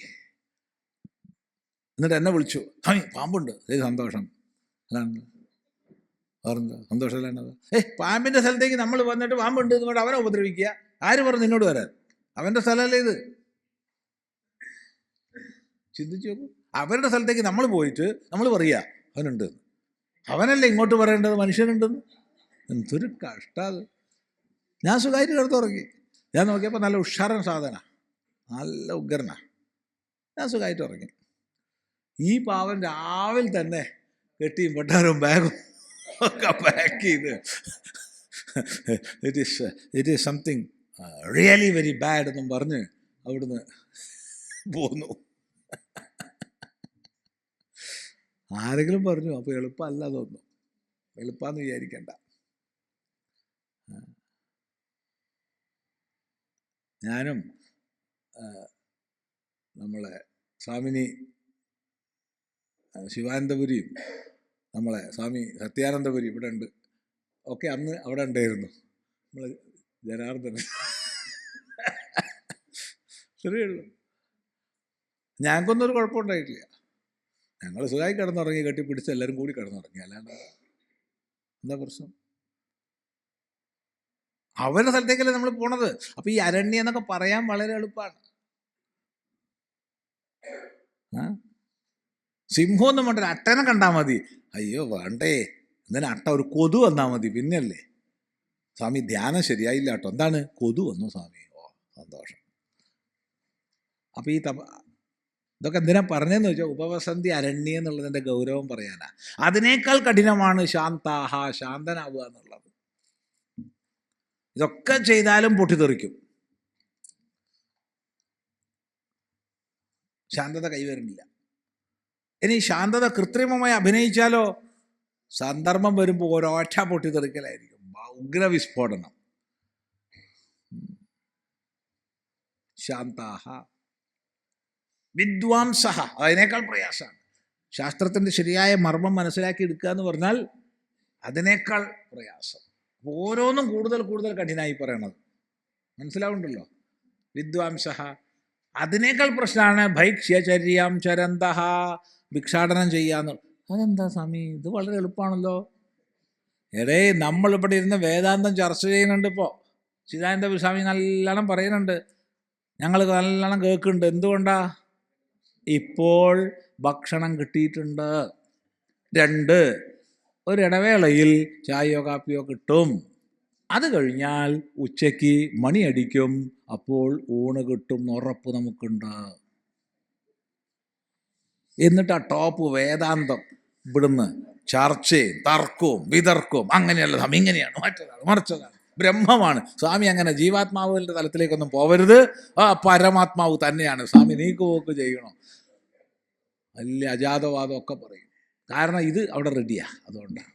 എന്നിട്ട് എന്നെ വിളിച്ചു, പാമ്പുണ്ട്. സന്തോഷം. അതാണ് വേറെന്താ സന്തോഷമല്ലാണ്ടത്? പാമ്പിൻ്റെ സ്ഥലത്തേക്ക് നമ്മൾ വന്നിട്ട് പാമ്പുണ്ട് എന്നുകൊണ്ട് അവനെ ഉപദ്രവിക്കുക. ആര് പറഞ്ഞു നിന്നോട് വരാൻ? അവൻ്റെ സ്ഥലമല്ലേ ഇത്? ചിന്തിച്ചു നോക്കൂ. അവരുടെ സ്ഥലത്തേക്ക് നമ്മൾ പോയിട്ട് നമ്മൾ പറയുക അവനുണ്ട്. അവനല്ലേ ഇങ്ങോട്ട് പറയേണ്ടത് മനുഷ്യനുണ്ടെന്ന്? എന്തൊരു കഷ്ടം അത്. ഞാൻ സുഖമായിട്ട് കിടത്തുറങ്ങി. ഞാൻ നോക്കിയപ്പോൾ നല്ല ഉഷാറൻ സാധന, നല്ല ഉഗ്രനാ. ഞാൻ സുഖമായിട്ട് ഉറങ്ങി. ഈ പാവൻ രാവിലെ തന്നെ കെട്ടിയും പൊട്ടാരും ബാഗും ഒക്കെ പാക്ക് ചെയ്ത് it is something really very bad എന്നും പറഞ്ഞ് അവിടുന്ന് പോന്നു. ആരെങ്കിലും പറഞ്ഞു അപ്പോൾ എളുപ്പമല്ല അതൊന്നും, എളുപ്പമെന്ന് വിചാരിക്കണ്ട. ഞാനും നമ്മളെ സ്വാമിനി ശിവാനന്ദപുരിയും നമ്മളെ സ്വാമി സത്യാനന്ദപുരി ഇവിടെ ഉണ്ട് ഒക്കെ അന്ന് അവിടെ ഉണ്ടായിരുന്നു. നമ്മൾ ജനാർദ്ദനൻ ശരിയുള്ളൂ. ഞങ്ങൾക്കൊന്നും ഒരു കുഴപ്പമുണ്ടായിട്ടില്ല. ഞങ്ങൾ സുഖമായി കിടന്നുറങ്ങി, കെട്ടിപ്പിടിച്ച് എല്ലാവരും കൂടി കിടന്നുറങ്ങി. അല്ലാണ്ട് എന്താ പ്രശ്നം? അവരുടെ സ്ഥലത്തേക്കല്ലേ നമ്മൾ പോണത്. അപ്പം ഈ അരണ്യം എന്നൊക്കെ പറയാൻ വളരെ എളുപ്പമാണ്. സിംഹം ഒന്നും വേണ്ട, അട്ടനെ കണ്ടാൽ മതി. അയ്യോ വേണ്ടേ, എന്തിനാ അട്ട, ഒരു കൊതു വന്നാൽ മതി. പിന്നല്ലേ സ്വാമി ധ്യാനം ശരിയായില്ല കേട്ടോ, എന്താണ് കൊതു വന്നു സ്വാമി, ഓ സന്തോഷം. അപ്പം ഈ ഇതൊക്കെ എന്തിനാ പറഞ്ഞതെന്ന് വെച്ചാൽ ഉപവസന്തി അരണ്യം എന്നുള്ളതിൻ്റെ ഗൗരവം പറയാനാ. അതിനേക്കാൾ കഠിനമാണ് ശാന്താഹ, ശാന്തനാവുക എന്നുള്ളത്. ഇതൊക്കെ ചെയ്താലും പൊട്ടിത്തെറിക്കും, ശാന്തത കൈവരുന്നില്ല. ഇനി ശാന്തത കൃത്രിമമായി അഭിനയിച്ചാലോ, സന്ദർഭം വരുമ്പോൾ ഒരൊറ്റ പൊട്ടിത്തെറിക്കലായിരിക്കും, ഉഗ്രവിസ്ഫോടനം. ശാന്താഹ വിദ്വാംസഹ, അതിനേക്കാൾ പ്രയാസമാണ്. ശാസ്ത്രത്തിൻ്റെ ശരിയായ മർമ്മം മനസ്സിലാക്കി എടുക്കുക എന്ന് പറഞ്ഞാൽ അതിനേക്കാൾ പ്രയാസം. ഓരോന്നും കൂടുതൽ കൂടുതൽ കഠിനമായി പറയണത് മനസ്സിലാവുണ്ടല്ലോ. വിദ്വാംസഹ, അതിനേക്കാൾ പ്രശ്നമാണ് ഭൈക്ഷ്യചര്യാം ചരന്തഹ, ഭിക്ഷാടനം ചെയ്യാന്ന്. അതെന്താ സ്വാമി, ഇത് വളരെ എളുപ്പമാണല്ലോ. എടേ നമ്മളിവിടെ ഇരുന്ന് വേദാന്തം ചർച്ച ചെയ്യുന്നുണ്ട്. ഇപ്പോൾ ചിദാനന്ദ സ്വാമി നല്ലോണം പറയുന്നുണ്ട്, ഞങ്ങൾ നല്ലോണം കേൾക്കുന്നുണ്ട്. എന്തുകൊണ്ടാ? ഇപ്പോൾ ഭക്ഷണം കിട്ടിയിട്ടുണ്ട്. 2, ഒരിടവേളയിൽ ചായയോ കാപ്പിയോ കിട്ടും. അത് കഴിഞ്ഞാൽ ഉച്ചയ്ക്ക് മണിയടിക്കും, അപ്പോൾ ഊണ് കിട്ടും ഉറപ്പ് നമുക്കുണ്ട്. എന്നിട്ട് ആ ടോപ്പ് വേദാന്തം ഇവിടുന്ന് ചർച്ചയും തർക്കവും വിതർക്കവും, അങ്ങനെയല്ല സ്വാമി, ഇങ്ങനെയാണ്, മറ്റതാണ് മറിച്ചതാണ്, ബ്രഹ്മമാണ് സ്വാമി, അങ്ങനെ ജീവാത്മാവിൻ്റെ തലത്തിലേക്കൊന്നും പോവരുത്, ആ പരമാത്മാവ് തന്നെയാണ് സ്വാമി, നീക്കുപോക്ക് ചെയ്യണോ, വലിയ അജാതവാദം ഒക്കെ പറയും. കാരണം ഇത് അവിടെ റെഡിയാണ്, അതുകൊണ്ടാണ്.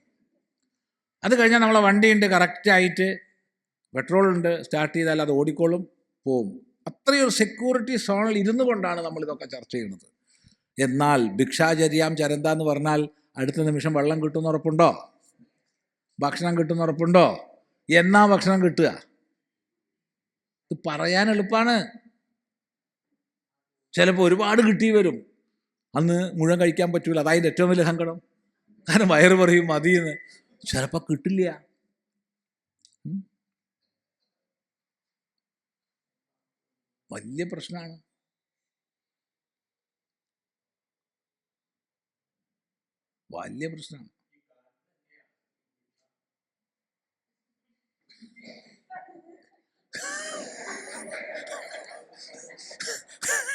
അത് കഴിഞ്ഞാൽ നമ്മളെ വണ്ടിയുണ്ട്, കറക്റ്റായിട്ട് പെട്രോളുണ്ട്, സ്റ്റാർട്ട് ചെയ്താൽ അത് ഓടിക്കോളും, പോവും. അത്രയൊരു സെക്യൂരിറ്റി സോണിൽ ഇരുന്നു കൊണ്ടാണ് നമ്മളിതൊക്കെ ചർച്ച ചെയ്യുന്നത്. എന്നാൽ ഭിക്ഷാചര്യാം ചരന്ത എന്ന് പറഞ്ഞാൽ അടുത്ത നിമിഷം വെള്ളം കിട്ടുമെന്ന് ഉറപ്പുണ്ടോ? ഭക്ഷണം കിട്ടുമെന്ന് ഉറപ്പുണ്ടോ? എന്നാ ഭക്ഷണം കിട്ടുക? ഇത് പറയാൻ എളുപ്പമാണ്. ചിലപ്പോൾ ഒരുപാട് കിട്ടി വരും, അന്ന് മുഴുവൻ കഴിക്കാൻ പറ്റൂല, അതായത് ഏറ്റവും വലിയ സങ്കടം. കാരണം വയറ് പറയും മതിയെന്ന്. ചിലപ്പോൾ കിട്ടില്ല. വലിയ പ്രശ്നമാണ്. വലിയ പ്രശ്നമാണ്.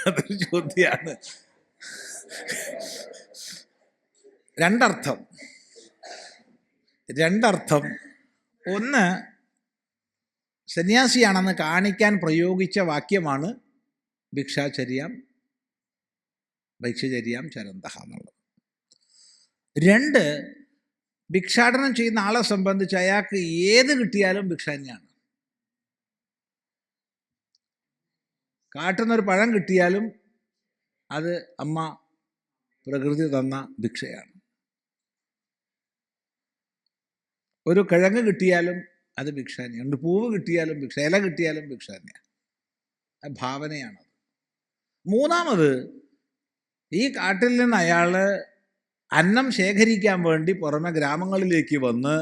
അതൊരു ചോദ്യമാണ്. രണ്ടർത്ഥം. ഒന്ന്, സന്യാസിയാണെന്ന് കാണിക്കാൻ പ്രയോഗിച്ച വാക്യമാണ് ഭിക്ഷാചര്യാം ഭൈക്ഷ്യചര്യാം ചരന്തഹ എന്നുള്ളത്. 2, ഭിക്ഷാടനം ചെയ്യുന്ന ആളെ സംബന്ധിച്ച് അയാൾക്ക് ഏത് കിട്ടിയാലും ഭിക്ഷ തന്നെയാണ്. കാട്ടുന്നൊരു പഴം കിട്ടിയാലും അത് അമ്മ പ്രകൃതി തന്ന ഭിക്ഷയാണ്. ഒരു കിഴങ്ങ് കിട്ടിയാലും അത് ഭിക്ഷ തന്നെയാണ്. ഒരു പൂവ് കിട്ടിയാലും ഭിക്ഷ, ഇല കിട്ടിയാലും ഭിക്ഷ തന്നെയാണ്. ഭാവനയാണത്. 3, ഈ കാട്ടിൽ നിന്ന് അയാൾ അന്നം ശേഖരിക്കാൻ വേണ്ടി പുറമെ ഗ്രാമങ്ങളിലേക്ക് വന്ന്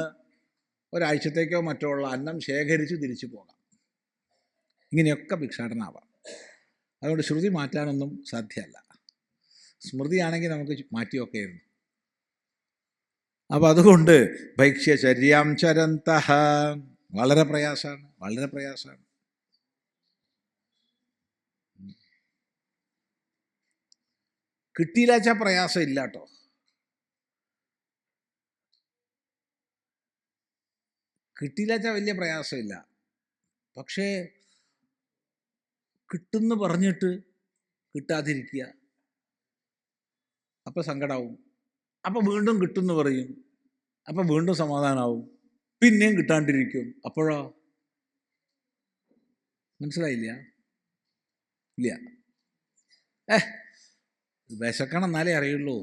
ഒരാഴ്ചത്തേക്കോ മറ്റോ ഉള്ള അന്നം ശേഖരിച്ച് തിരിച്ചു പോകാം. ഇങ്ങനെയൊക്കെ ഭിക്ഷാടനാവാം. അതുകൊണ്ട് ശ്രുതി മാറ്റാനൊന്നും സാധ്യമല്ല. സ്മൃതിയാണെങ്കിൽ നമുക്ക് മാറ്റിയൊക്കെ ആയിരുന്നു. അപ്പം അതുകൊണ്ട് ഭൈക്ഷ്യചര്യാം ചരന്തഃ വളരെ പ്രയാസമാണ്, വളരെ പ്രയാസമാണ്. കിട്ടിയില്ല വെച്ചാൽ പ്രയാസം ഇല്ല കേട്ടോ. കിട്ടിയില്ല വെച്ചാൽ വലിയ പ്രയാസമില്ല. പക്ഷേ കിട്ടുമെന്ന് പറഞ്ഞിട്ട് കിട്ടാതിരിക്കുക, അപ്പോൾ സങ്കടമാവും. അപ്പോൾ വീണ്ടും കിട്ടുമെന്ന് പറയും, അപ്പോൾ വീണ്ടും സമാധാനമാവും, പിന്നെയും കിട്ടാണ്ടിരിക്കും. അപ്പോഴോ? മനസ്സിലായില്ല? ഇല്ല. വിശക്കണം എന്നാലേ അറിയുള്ളൂ.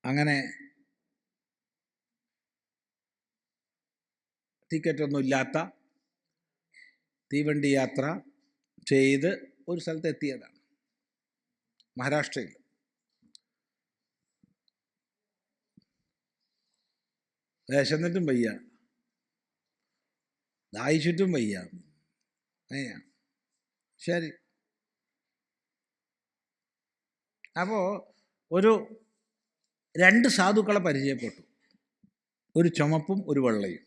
അങ്ങനെ ടിക്കറ്റൊന്നും ഇല്ലാത്ത തീവണ്ടി യാത്ര ചെയ്ത് ഒരു സ്ഥലത്ത് എത്തിയതാണ്, മഹാരാഷ്ട്രയിൽ. വിശന്നിട്ടും വയ്യ, ദാഹിച്ചിട്ടും വയ്യ. ശരി. അപ്പോൾ രണ്ട് സാധുക്കളെ പരിചയപ്പെട്ടു, ഒരു ചുമപ്പും ഒരു വെള്ളയും.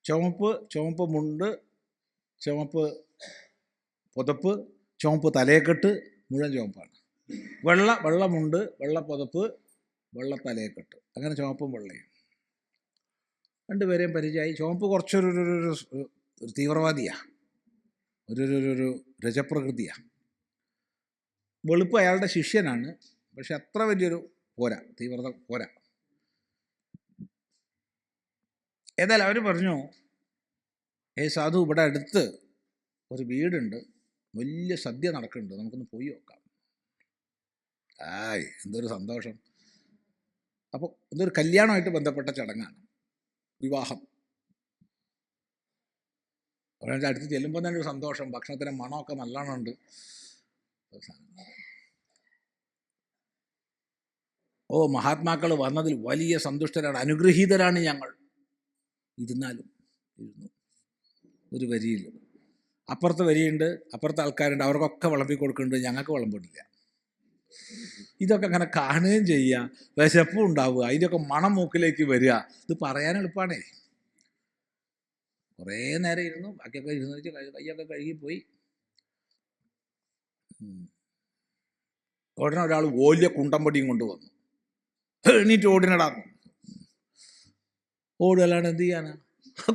ചുമപ്പ് മുണ്ട്, ചുമപ്പ് പുതപ്പ്, ചുമപ്പ് തലയെക്കെട്ട്, മുഴുവൻ ചുമപ്പാണ്. വെള്ളമുണ്ട്, വെള്ള പുതപ്പ്, വെള്ള തലയെക്കെട്ട്, അങ്ങനെ ചുമപ്പും വെള്ളയും. രണ്ടുപേരെയും പരിചയമായി. ചുമപ്പ് കുറച്ചൊരു തീവ്രവാദിയാണ്, ഒരു രജപ്രകൃതിയാണ്. വെളുപ്പ് അയാളുടെ ശിഷ്യനാണ്, പക്ഷെ അത്ര വലിയൊരു പോരാ, തീവ്രത പോരാ. ഏതായാലും അവർ പറഞ്ഞു, സാധു, ഇവിടെ അടുത്ത് ഒരു വീടുണ്ട്, വലിയ സദ്യ നടക്കുന്നുണ്ട്, നമുക്കൊന്ന് പോയി നോക്കാം. എന്തൊരു സന്തോഷം. അപ്പോൾ ഇതൊരു കല്യാണമായിട്ട് ബന്ധപ്പെട്ട ചടങ്ങാണ്, വിവാഹം. അവിടെ അടുത്ത് ചെല്ലുമ്പോൾ തന്നെ ഒരു സന്തോഷം, ഭക്ഷണത്തിൻ്റെ മണമൊക്കെ നല്ലോണം ഉണ്ട്. മഹാത്മാക്കൾ വന്നതിൽ വലിയ സന്തുഷ്ടരാണ്, അനുഗ്രഹീതരാണ് ഞങ്ങൾ. ഇരുന്നു ഒരു വരിയിൽ. അപ്പുറത്ത് വരിയുണ്ട്, അപ്പുറത്തെ ആൾക്കാരുണ്ട്, അവർക്കൊക്കെ വിളമ്പി കൊടുക്കുന്നുണ്ട്, ഞങ്ങൾക്ക് വിളമ്പിടില്ല. ഇതൊക്കെ അങ്ങനെ കാണുകയും ചെയ്യുക, വിശപ്പും ഉണ്ടാവുക, അതിൻ്റെയൊക്കെ മണം മൂക്കിലേക്ക് വരിക. ഇത് പറയാൻ എളുപ്പമാണേ. കുറേ നേരം ഇരുന്നു, ബാക്കിയൊക്കെ ഇരുന്ന് വെച്ച് കൈയൊക്കെ കഴുകിപ്പോയി. ഉടനെ ഒരാൾ വലിയ കുണ്ടമ്പടിയും കൊണ്ടുവന്നു. എണീറ്റ് ഓടിനടാ. ഓടുകയല്ലാണ്ട് എന്ത് ചെയ്യാനാ?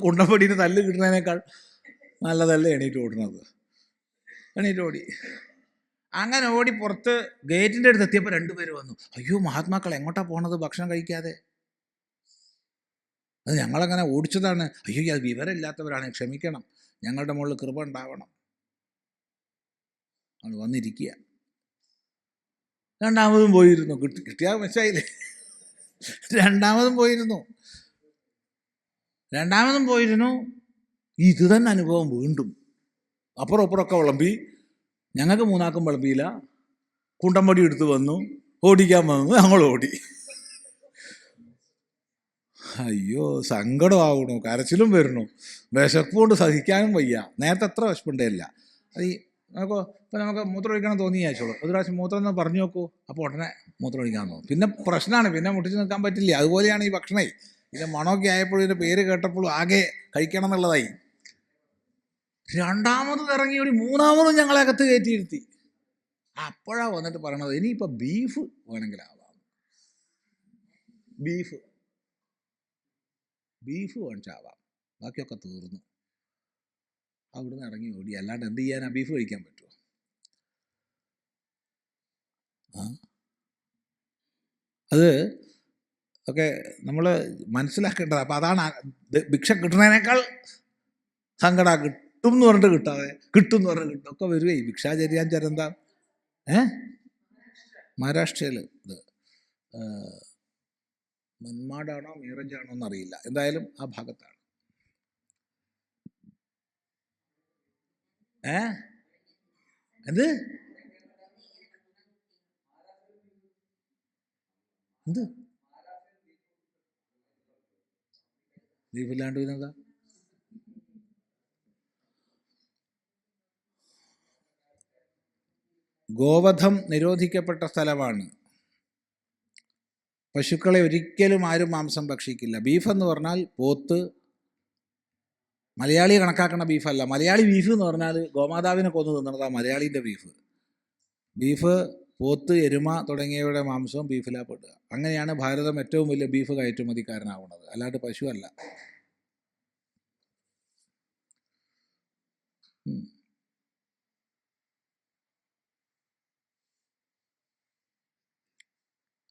കുണ്ടമ്പടീന് തല്ല് കിട്ടുന്നതിനേക്കാൾ നല്ലതല്ലേ എണീറ്റ് ഓടുന്നത്. എണീറ്റ് ഓടി. അങ്ങനെ ഓടി പുറത്ത് ഗേറ്റിൻ്റെ അടുത്ത് എത്തിയപ്പോൾ രണ്ടുപേര് വന്നു. അയ്യോ, മഹാത്മാക്കൾ എങ്ങോട്ടാ പോണത് ഭക്ഷണം കഴിക്കാതെ? അത് ഞങ്ങളങ്ങനെ ഓടിച്ചതാണ്. അയ്യോ, അത് വിവരമില്ലാത്തവരാണ്, ക്ഷമിക്കണം, ഞങ്ങളുടെ മുകളിൽ കൃപ ഉണ്ടാവണം. അത് വന്നിരിക്കുക. രണ്ടാമതും പോയിരുന്നു. കിട്ടിയാൽ മനസ്സിലായില്ലേ? രണ്ടാമതും പോയിരുന്നു. ഇത് തന്നെ അനുഭവം വീണ്ടും. അപ്പുറമൊക്കെ വിളമ്പി, ഞങ്ങൾക്ക് മൂന്നാക്കും വിളമ്പിയില്ല. കുണ്ടമ്പടി എടുത്ത് വന്നു, ഓടിക്കാൻ വന്നു, ഞങ്ങൾ ഓടി. അയ്യോ, സങ്കടമാവണു, കരച്ചിലും വരണു, വിശപ്പ് കൊണ്ട് സഹിക്കാനും വയ്യ. നേരത്തെ എത്ര വിശപ്പുണ്ടല്ല. അത് നമുക്ക് മൂത്രം ഒഴിക്കണം തോന്നിയാച്ചോളൂ. ഒരു പ്രാവശ്യം മൂത്രം എന്ന് പറഞ്ഞു നോക്കൂ, അപ്പോൾ ഉടനെ മൂത്രം ഒഴിക്കാൻ തോന്നും. പിന്നെ പ്രശ്നമാണ്, പിന്നെ മുട്ടിച്ച് നിൽക്കാൻ പറ്റില്ല. അതുപോലെയാണ് ഈ ഭക്ഷണേ. ഇതിൻ്റെ മണമൊക്കെ ആയപ്പോഴും ഇതിൻ്റെ പേര് കേട്ടപ്പോഴും ആകെ കഴിക്കണം എന്നുള്ളതായി. രണ്ടാമതും ഇറങ്ങി ഓടി, മൂന്നാമതും ഞങ്ങളെ അകത്ത് കയറ്റിയിരുത്തി. അപ്പോഴാണ് വന്നിട്ട് പറയണത്, ഇനിയിപ്പോൾ ബീഫ് വേണമെങ്കിലാവാം, ബീഫ് വാങ്ങിച്ചാവാം, ബാക്കിയൊക്കെ തീർന്നു. അവിടുന്ന് ഇറങ്ങി ഓടി. അല്ലാണ്ട് എന്ത് ചെയ്യാനാ? ബീഫ് കഴിക്കാൻ പറ്റുമോ? അത് ഒക്കെ നമ്മൾ മനസ്സിലാക്കേണ്ടത്. അപ്പം അതാണ് ഭിക്ഷ കിട്ടുന്നതിനേക്കാൾ സങ്കട. കിട്ടും എന്ന് പറഞ്ഞിട്ട് കിട്ടാതെ, കിട്ടും എന്ന് പറഞ്ഞിട്ട് കിട്ടും, ഒക്കെ വരുവേ. ഭിക്ഷാചര്യാഞ്ചരം എന്താ? മഹാരാഷ്ട്രയിൽ ഇത് മന്മാടാണോ മീറജാണോ എന്നറിയില്ല, എന്തായാലും ആ ഭാഗത്താണ്. എന്ത് ബീഫില്ലാണ്ട് പിന്നെന്താ? ഗോവധം നിരോധിക്കപ്പെട്ട സ്ഥലമാണ്. പശുക്കളെ ഒരിക്കലും ആരും മാംസം ഭക്ഷിക്കില്ല. ബീഫ് എന്ന് പറഞ്ഞാൽ പോത്ത്, മലയാളി കണക്കാക്കുന്ന ബീഫല്ല. മലയാളി ബീഫ് എന്ന് പറഞ്ഞാൽ ഗോമാതാവിനെ കൊന്നു തിന്നണതാണ് മലയാളീൻ്റെ ബീഫ്. ബീഫ്, പോത്ത്, എരുമ തുടങ്ങിയവയുടെ മാംസവും ബീഫിലാണ് പെടുക. അങ്ങനെയാണ് ഭാരതം ഏറ്റവും വലിയ ബീഫ് കയറ്റുമതിക്കാരനാവുന്നത്, അല്ലാണ്ട് പശുവല്ല.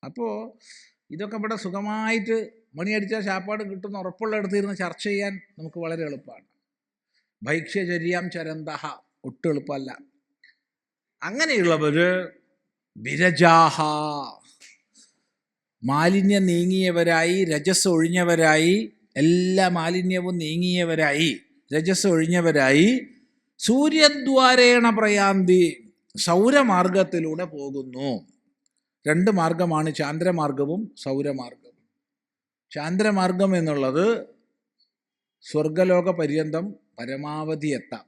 അപ്പോൾ ഇതൊക്കെ ഇവിടെ സുഖമായിട്ട് മണിയടിച്ചാൽ ശാപ്പാട് കിട്ടുന്ന ഉറപ്പുള്ള ഇടത്തിരുന്ന് ചർച്ച ചെയ്യാൻ നമുക്ക് വളരെ എളുപ്പമാണ്. ഭൈക്ഷ്യചര്യാം ചരന്തഹ ഒട്ടും എളുപ്പമല്ല. അങ്ങനെയുള്ളവർ വിരജാഹ, മാലിന്യം നീങ്ങിയവരായി, രജസ് ഒഴിഞ്ഞവരായി, എല്ലാ മാലിന്യവും നീങ്ങിയവരായി, രജസ് ഒഴിഞ്ഞവരായി, സൂര്യദ്വാരേണ പ്രയാന്തി, സൗരമാർഗത്തിലൂടെ പോകുന്നു. 2 മാർഗമാണ്, ചാന്ദ്രമാർഗവും സൗരമാർഗവും. ചാന്ദ്രമാർഗം എന്നുള്ളത് സ്വർഗലോക പര്യന്തം പരമാവധി എത്താം,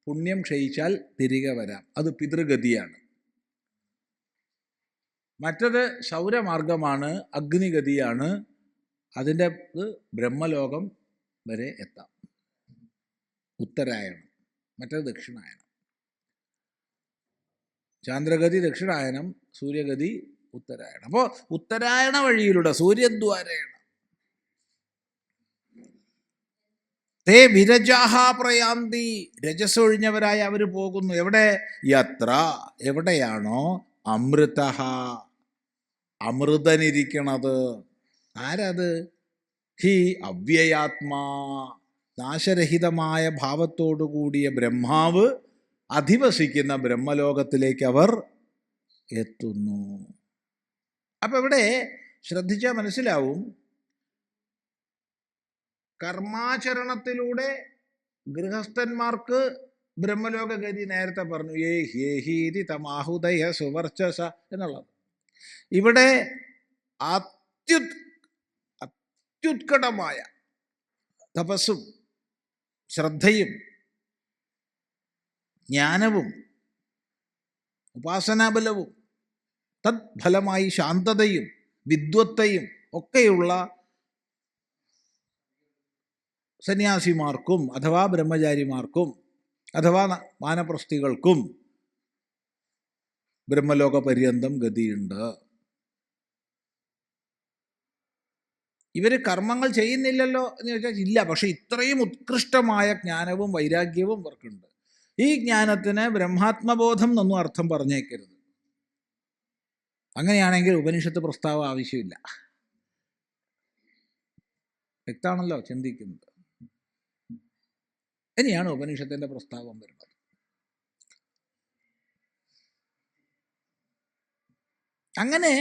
പുണ്യം ക്ഷയിച്ചാൽ തിരികെ വരാം, അത് പിതൃഗതിയാണ്. മറ്റത് സൗരമാർഗമാണ്, അഗ്നിഗതിയാണ്, അതിൻ്റെ ബ്രഹ്മലോകം വരെ എത്താം, ഉത്തരായണം. മറ്റത് ദക്ഷിണായനം. ചാന്ദ്രഗതി ദക്ഷിണായനം, സൂര്യഗതി ഉത്തരായണം. അപ്പോൾ ഉത്തരായണ വഴിയിലൂടെ സൂര്യദ്വാരേണ തേ വിരജാഹ പ്രയാന്തി, രജസ് ഒഴിഞ്ഞവരായി അവർ പോകുന്നു. എവിടെ? യത്ര, എവിടെയാണോ അമൃതഃ, അമൃതനിരിക്കണത്. ആരത്? ഹി അവ്യയാത്മാ, നാശരഹിതമായ ഭാവത്തോടു കൂടിയ ബ്രഹ്മാവ് അധിവസിക്കുന്ന ബ്രഹ്മലോകത്തിലേക്ക് അവർ എത്തുന്നു. അപ്പം ഇവിടെ ശ്രദ്ധിച്ചാൽ മനസ്സിലാവും, കർമാചരണത്തിലൂടെ ഗൃഹസ്ഥന്മാർക്ക് ബ്രഹ്മലോകഗതി നേരത്തെ പറഞ്ഞു, ഹേഹീതി തമാഹുദയ സുവർച്ചസ എന്നുള്ളത്. ഇവിടെ അത്യുത്കടമായ തപസ്സും ശ്രദ്ധയും ജ്ഞാനവും ഉപാസനാബലവും തത്ഫലമായി ശാന്തതയും വിദ്വത്തയും ഒക്കെയുള്ള സന്യാസിമാർക്കും അഥവാ ബ്രഹ്മചാരിമാർക്കും അഥവാ വാനപ്രസ്ഥികൾക്കും ബ്രഹ്മലോക പര്യന്തം ഗതിയുണ്ട്. ഇവർ കർമ്മങ്ങൾ ചെയ്യുന്നില്ലല്ലോ എന്ന് ചോദിച്ചാൽ ഇല്ല, പക്ഷെ ഇത്രയും ഉത്കൃഷ്ടമായ ജ്ഞാനവും വൈരാഗ്യവും ഇവർക്കുണ്ട്. ഈ ജ്ഞാനത്തിന് ബ്രഹ്മാത്മബോധം എന്നൊന്നും അർത്ഥം പറഞ്ഞേക്കരുത്. അങ്ങനെയാണെങ്കിൽ ഉപനിഷത്ത് പ്രസ്താവം ആവശ്യമില്ല. വ്യക്തമാണല്ലോ ചിന്തിക്കുന്നത്. ഇനിയാണ് ഉപനിഷത്തിൻ്റെ പ്രസ്താവം വരുന്നത്. അങ്ങനെ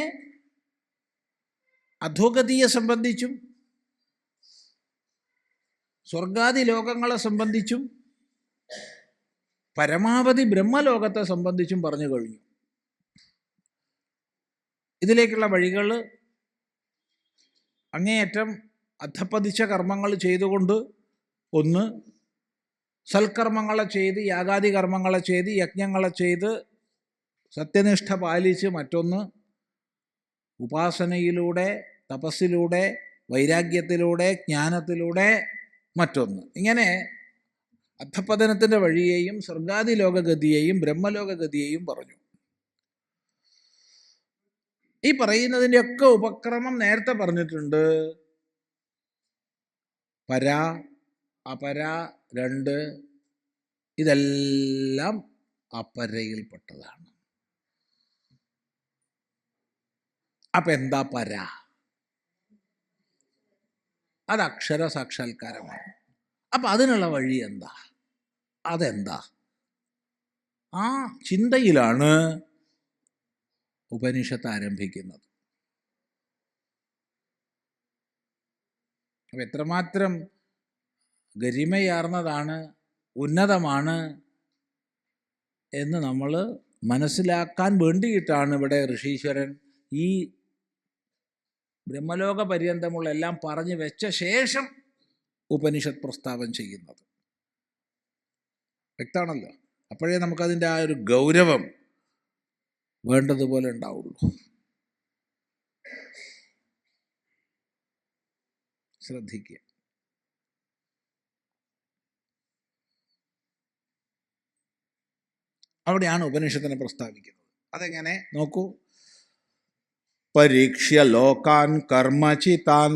അധോഗതിയെ സംബന്ധിച്ചും സ്വർഗാദി ലോകങ്ങളെ സംബന്ധിച്ചും പരമാവധി ബ്രഹ്മലോകത്തെ സംബന്ധിച്ചും പറഞ്ഞു കഴിഞ്ഞു. ഇതിലേക്കുള്ള വഴികൾ അങ്ങേയറ്റം അധപ്പതിച്ച കർമ്മങ്ങൾ ചെയ്തുകൊണ്ട്, ഒന്ന് സൽക്കർമ്മങ്ങളെ ചെയ്ത്, യാഗാദി കർമ്മങ്ങളെ ചെയ്ത്, യജ്ഞങ്ങളെ ചെയ്ത് സത്യനിഷ്ഠ പാലിച്ച്, മറ്റൊന്ന് ഉപാസനയിലൂടെ, തപസ്സിലൂടെ, വൈരാഗ്യത്തിലൂടെ, ജ്ഞാനത്തിലൂടെ, മറ്റൊന്ന്. ഇങ്ങനെ അധപ്പതനത്തിൻ്റെ വഴിയെയും സ്വർഗാദി ലോകഗതിയെയും ബ്രഹ്മലോകഗതിയെയും പറഞ്ഞു. ഈ പറയുന്നതിൻ്റെയൊക്കെ ഉപക്രമം നേരത്തെ പറഞ്ഞിട്ടുണ്ട്. പര, അപര, 2 ഇതെല്ലാം അപരയിൽപ്പെട്ടതാണ്. അപ്പം എന്താ പര? അത് അക്ഷര സാക്ഷാത്കാരമാണ്. അപ്പം അതിനുള്ള വഴി എന്താ? അതെന്താ? ആ ചിന്തയിലാണ് ഉപനിഷത്ത് ആരംഭിക്കുന്നത്. അപ്പം എത്രമാത്രം ഗരിമയാർന്നതാണ്, ഉന്നതമാണ് എന്ന് നമ്മൾ മനസ്സിലാക്കാൻ വേണ്ടിയിട്ടാണ് ഇവിടെ ഋഷീശ്വരൻ ഈ ബ്രഹ്മലോക പര്യന്തമുള്ള എല്ലാം പറഞ്ഞു വെച്ച ശേഷം ഉപനിഷത്ത് പ്രസ്താവന ചെയ്യുന്നത്. വ്യക്തമാണല്ലോ. അപ്പോഴേ നമുക്കതിൻ്റെ ആ ഒരു ഗൗരവം വേണ്ടതുപോലെ ഉണ്ടാവുള്ളൂ. ശ്രദ്ധിക്കുക. അവിടെയാണ് ഉപനിഷത്തിനെ പ്രസ്താവിക്കുന്നത്. അതെങ്ങനെ നോക്കൂ. പരീക്ഷ്യ ലോകാൻ കർമ്മചിതാൻ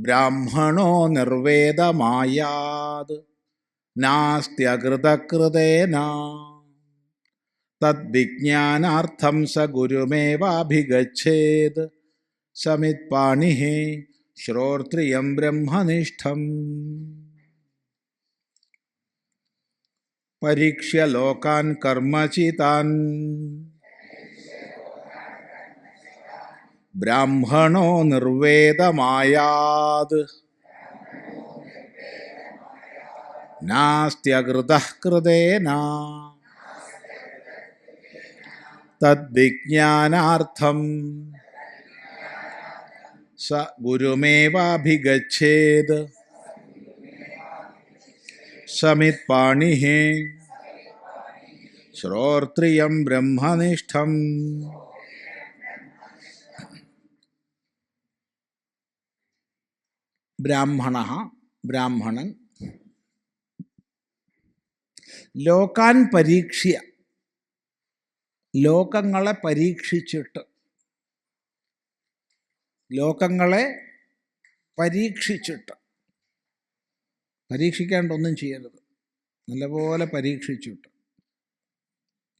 ബ്രാഹ്മണോ നിർവേദമായാത് നാസ്ത്യകൃതകൃതേന തദ്വിജ്ഞാനാർത്ഥം സ ഗുരുമേവാഭിഗച്ഛേത് സമിത്പാണിഃ ശ്രോത്രിയം ബ്രഹ്മനിഷ്ഠം. പരീക്ഷ്യ ലോകാൻ കർമ്മചിതാൻ ബ്രാഹ്മണോ നിർവേദമായാത് നാസ്ത്യകൃതഃ കൃതേന തദ്വിജ്ഞാനാർത്ഥം സ ഗുരുമേവാഭിഗച്ഛേത് സമിത്പാണിഃ ശ്രോത്രിയം ബ്രഹ്മനിഷ്ഠം. ബ്രാഹ്മണഃ ബ്രാഹ്മണൻ ലോകാൻ പരീക്ഷ്യ ലോകങ്ങളെ പരീക്ഷിച്ചിട്ട് ലോകങ്ങളെ പരീക്ഷിച്ചിട്ട് പരീക്ഷിക്കാണ്ടൊന്നും ചെയ്യരുത്, നല്ലപോലെ പരീക്ഷിച്ചിട്ട്.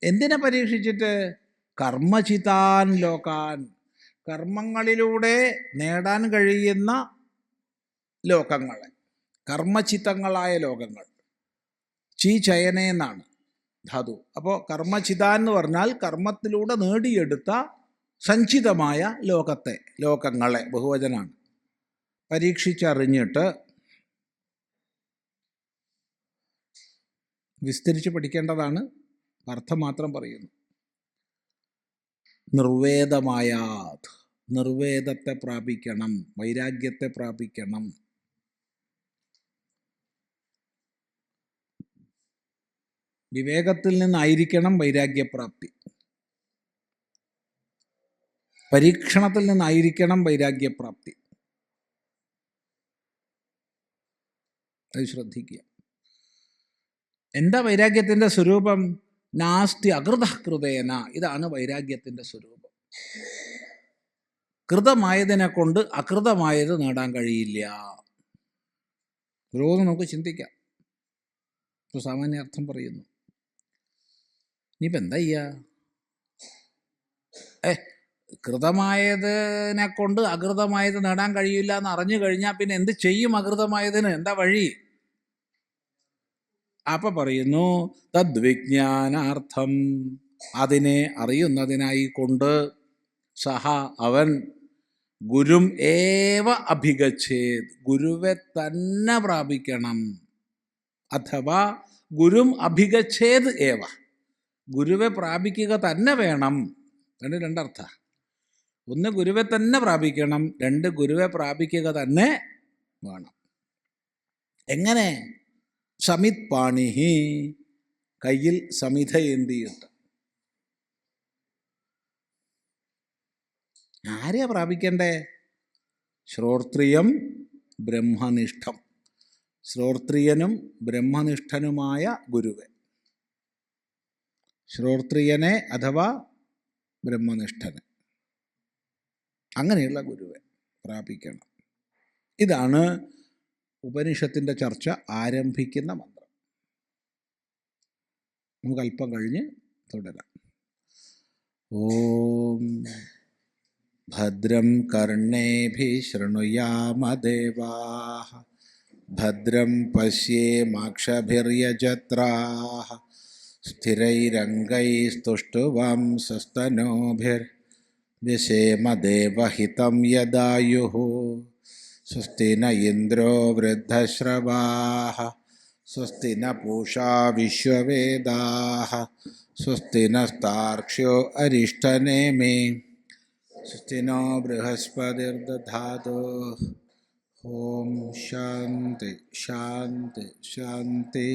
എന്തിനെ പരീക്ഷിച്ചിട്ട്? കർമ്മചിതാൻ ലോകാൻ കർമ്മങ്ങളിലൂടെ നേടാൻ കഴിയുന്ന ലോകങ്ങളെ, കർമ്മചിത്തങ്ങളായ ലോകങ്ങൾ. ചയനേന്നാണ് ധാതു. അപ്പോൾ കർമ്മചിതാൻ എന്ന് പറഞ്ഞാൽ കർമ്മത്തിലൂടെ നേടിയെടുത്ത സഞ്ചിതമായ ലോകത്തെ, ലോകങ്ങളെ ബഹുവചനാണ്. പരീക്ഷിച്ചറിഞ്ഞിട്ട് വിസ്തരിച്ച് പഠിക്കേണ്ടതാണ്, അർത്ഥം മാത്രം പറയുന്നു. നിർവേദമായാത് നിർവേദത്തെ പ്രാപിക്കണം, വൈരാഗ്യത്തെ പ്രാപിക്കണം. വിവേകത്തിൽ നിന്നായിരിക്കണം വൈരാഗ്യപ്രാപ്തി, പരീക്ഷണത്തിൽ നിന്നായിരിക്കണം വൈരാഗ്യപ്രാപ്തി. അത് ശ്രദ്ധിക്കുക. എന്താ വൈരാഗ്യത്തിൻ്റെ സ്വരൂപം? നാസ്തി അകൃതഃ കൃതേന. ഇതാണ് വൈരാഗ്യത്തിൻ്റെ സ്വരൂപം. കൃതമായതിനെ കൊണ്ട് അകൃതമായത് നേടാൻ കഴിയില്ല. ഓരോന്നും നമുക്ക് ചിന്തിക്കാം. ഇപ്പോൾ സാമാന്യ അർത്ഥം പറയുന്നു. ഇനിയിപ്പോൾ എന്താ ചെയ്യുക? കൃതമായതിനെ കൊണ്ട് അകൃതമായത് നേടാൻ കഴിയില്ല എന്ന് അറിഞ്ഞു കഴിഞ്ഞാൽ പിന്നെ എന്ത് ചെയ്യും? അകൃതമായതിന് എന്താ വഴി? അപ്പം പറയുന്നു തദ്വിജ്ഞാനാർത്ഥം, അതിനെ അറിയുന്നതിനായി കൊണ്ട് സഹ അവൻ ഗുരും ഏവ അഭിഗച്ഛേത്, ഗുരുവെ തന്നെ പ്രാപിക്കണം. അഥവാ ഗുരും അഭിഗച്ഛേത് ഏവ, ഗുരുവെ പ്രാപിക്കുക തന്നെ വേണം. രണ്ടർത്ഥ. ഒന്ന് ഗുരുവെ തന്നെ പ്രാപിക്കണം, രണ്ട് ഗുരുവെ പ്രാപിക്കുക തന്നെ വേണം. എങ്ങനെ? സമിത്പാണിഃ, കയ്യിൽ സമിധ ഏന്തിയിട്ട്. ആരെയാ പ്രാപിക്കണ്ടേ? ശ്രോത്രിയം ബ്രഹ്മനിഷ്ഠം, ശ്രോത്രിയനും ബ്രഹ്മനിഷ്ഠനുമായ ഗുരുവെ. ശ്രോത്രിയനെ അഥവാ ബ്രഹ്മനിഷ്ഠനെ, അങ്ങനെയുള്ള ഗുരുവെ പ്രാപിക്കണം. ഇതാണ് ഉപനിഷത്തിൻ്റെ ചർച്ച ആരംഭിക്കുന്ന മന്ത്രം. നമുക്ക് അല്പം കഴിഞ്ഞ് തുടരാം. ഓം ഭദ്രം കർണേഭിഃ ശൃണുയാമ ദേവാഃ, ഭദ്രം പശ്യേമാക്ഷഭിർയജത്രാഃ, സ്ഥിരൈരംഗൈസ്തുഷ്ടവാംസസ്തനൂഭിർവിഷേമ ദേവഹിതം യദായുഃ. സ്വസ്തി ന ഇന്ദ്രോ വൃദ്ധശ്രവാഃ, സ്വസ്തി ന പൂഷാ വിശ്വവേദാഃ, സ്വസ്തി നസ്താർക്ഷ്യോ അരിഷ്ടനേമി, സ്വസ്തി നോ ബൃഹസ്പതിർദധാതു. ഓം ശാന്തി ശാന്തി ശാന്തി.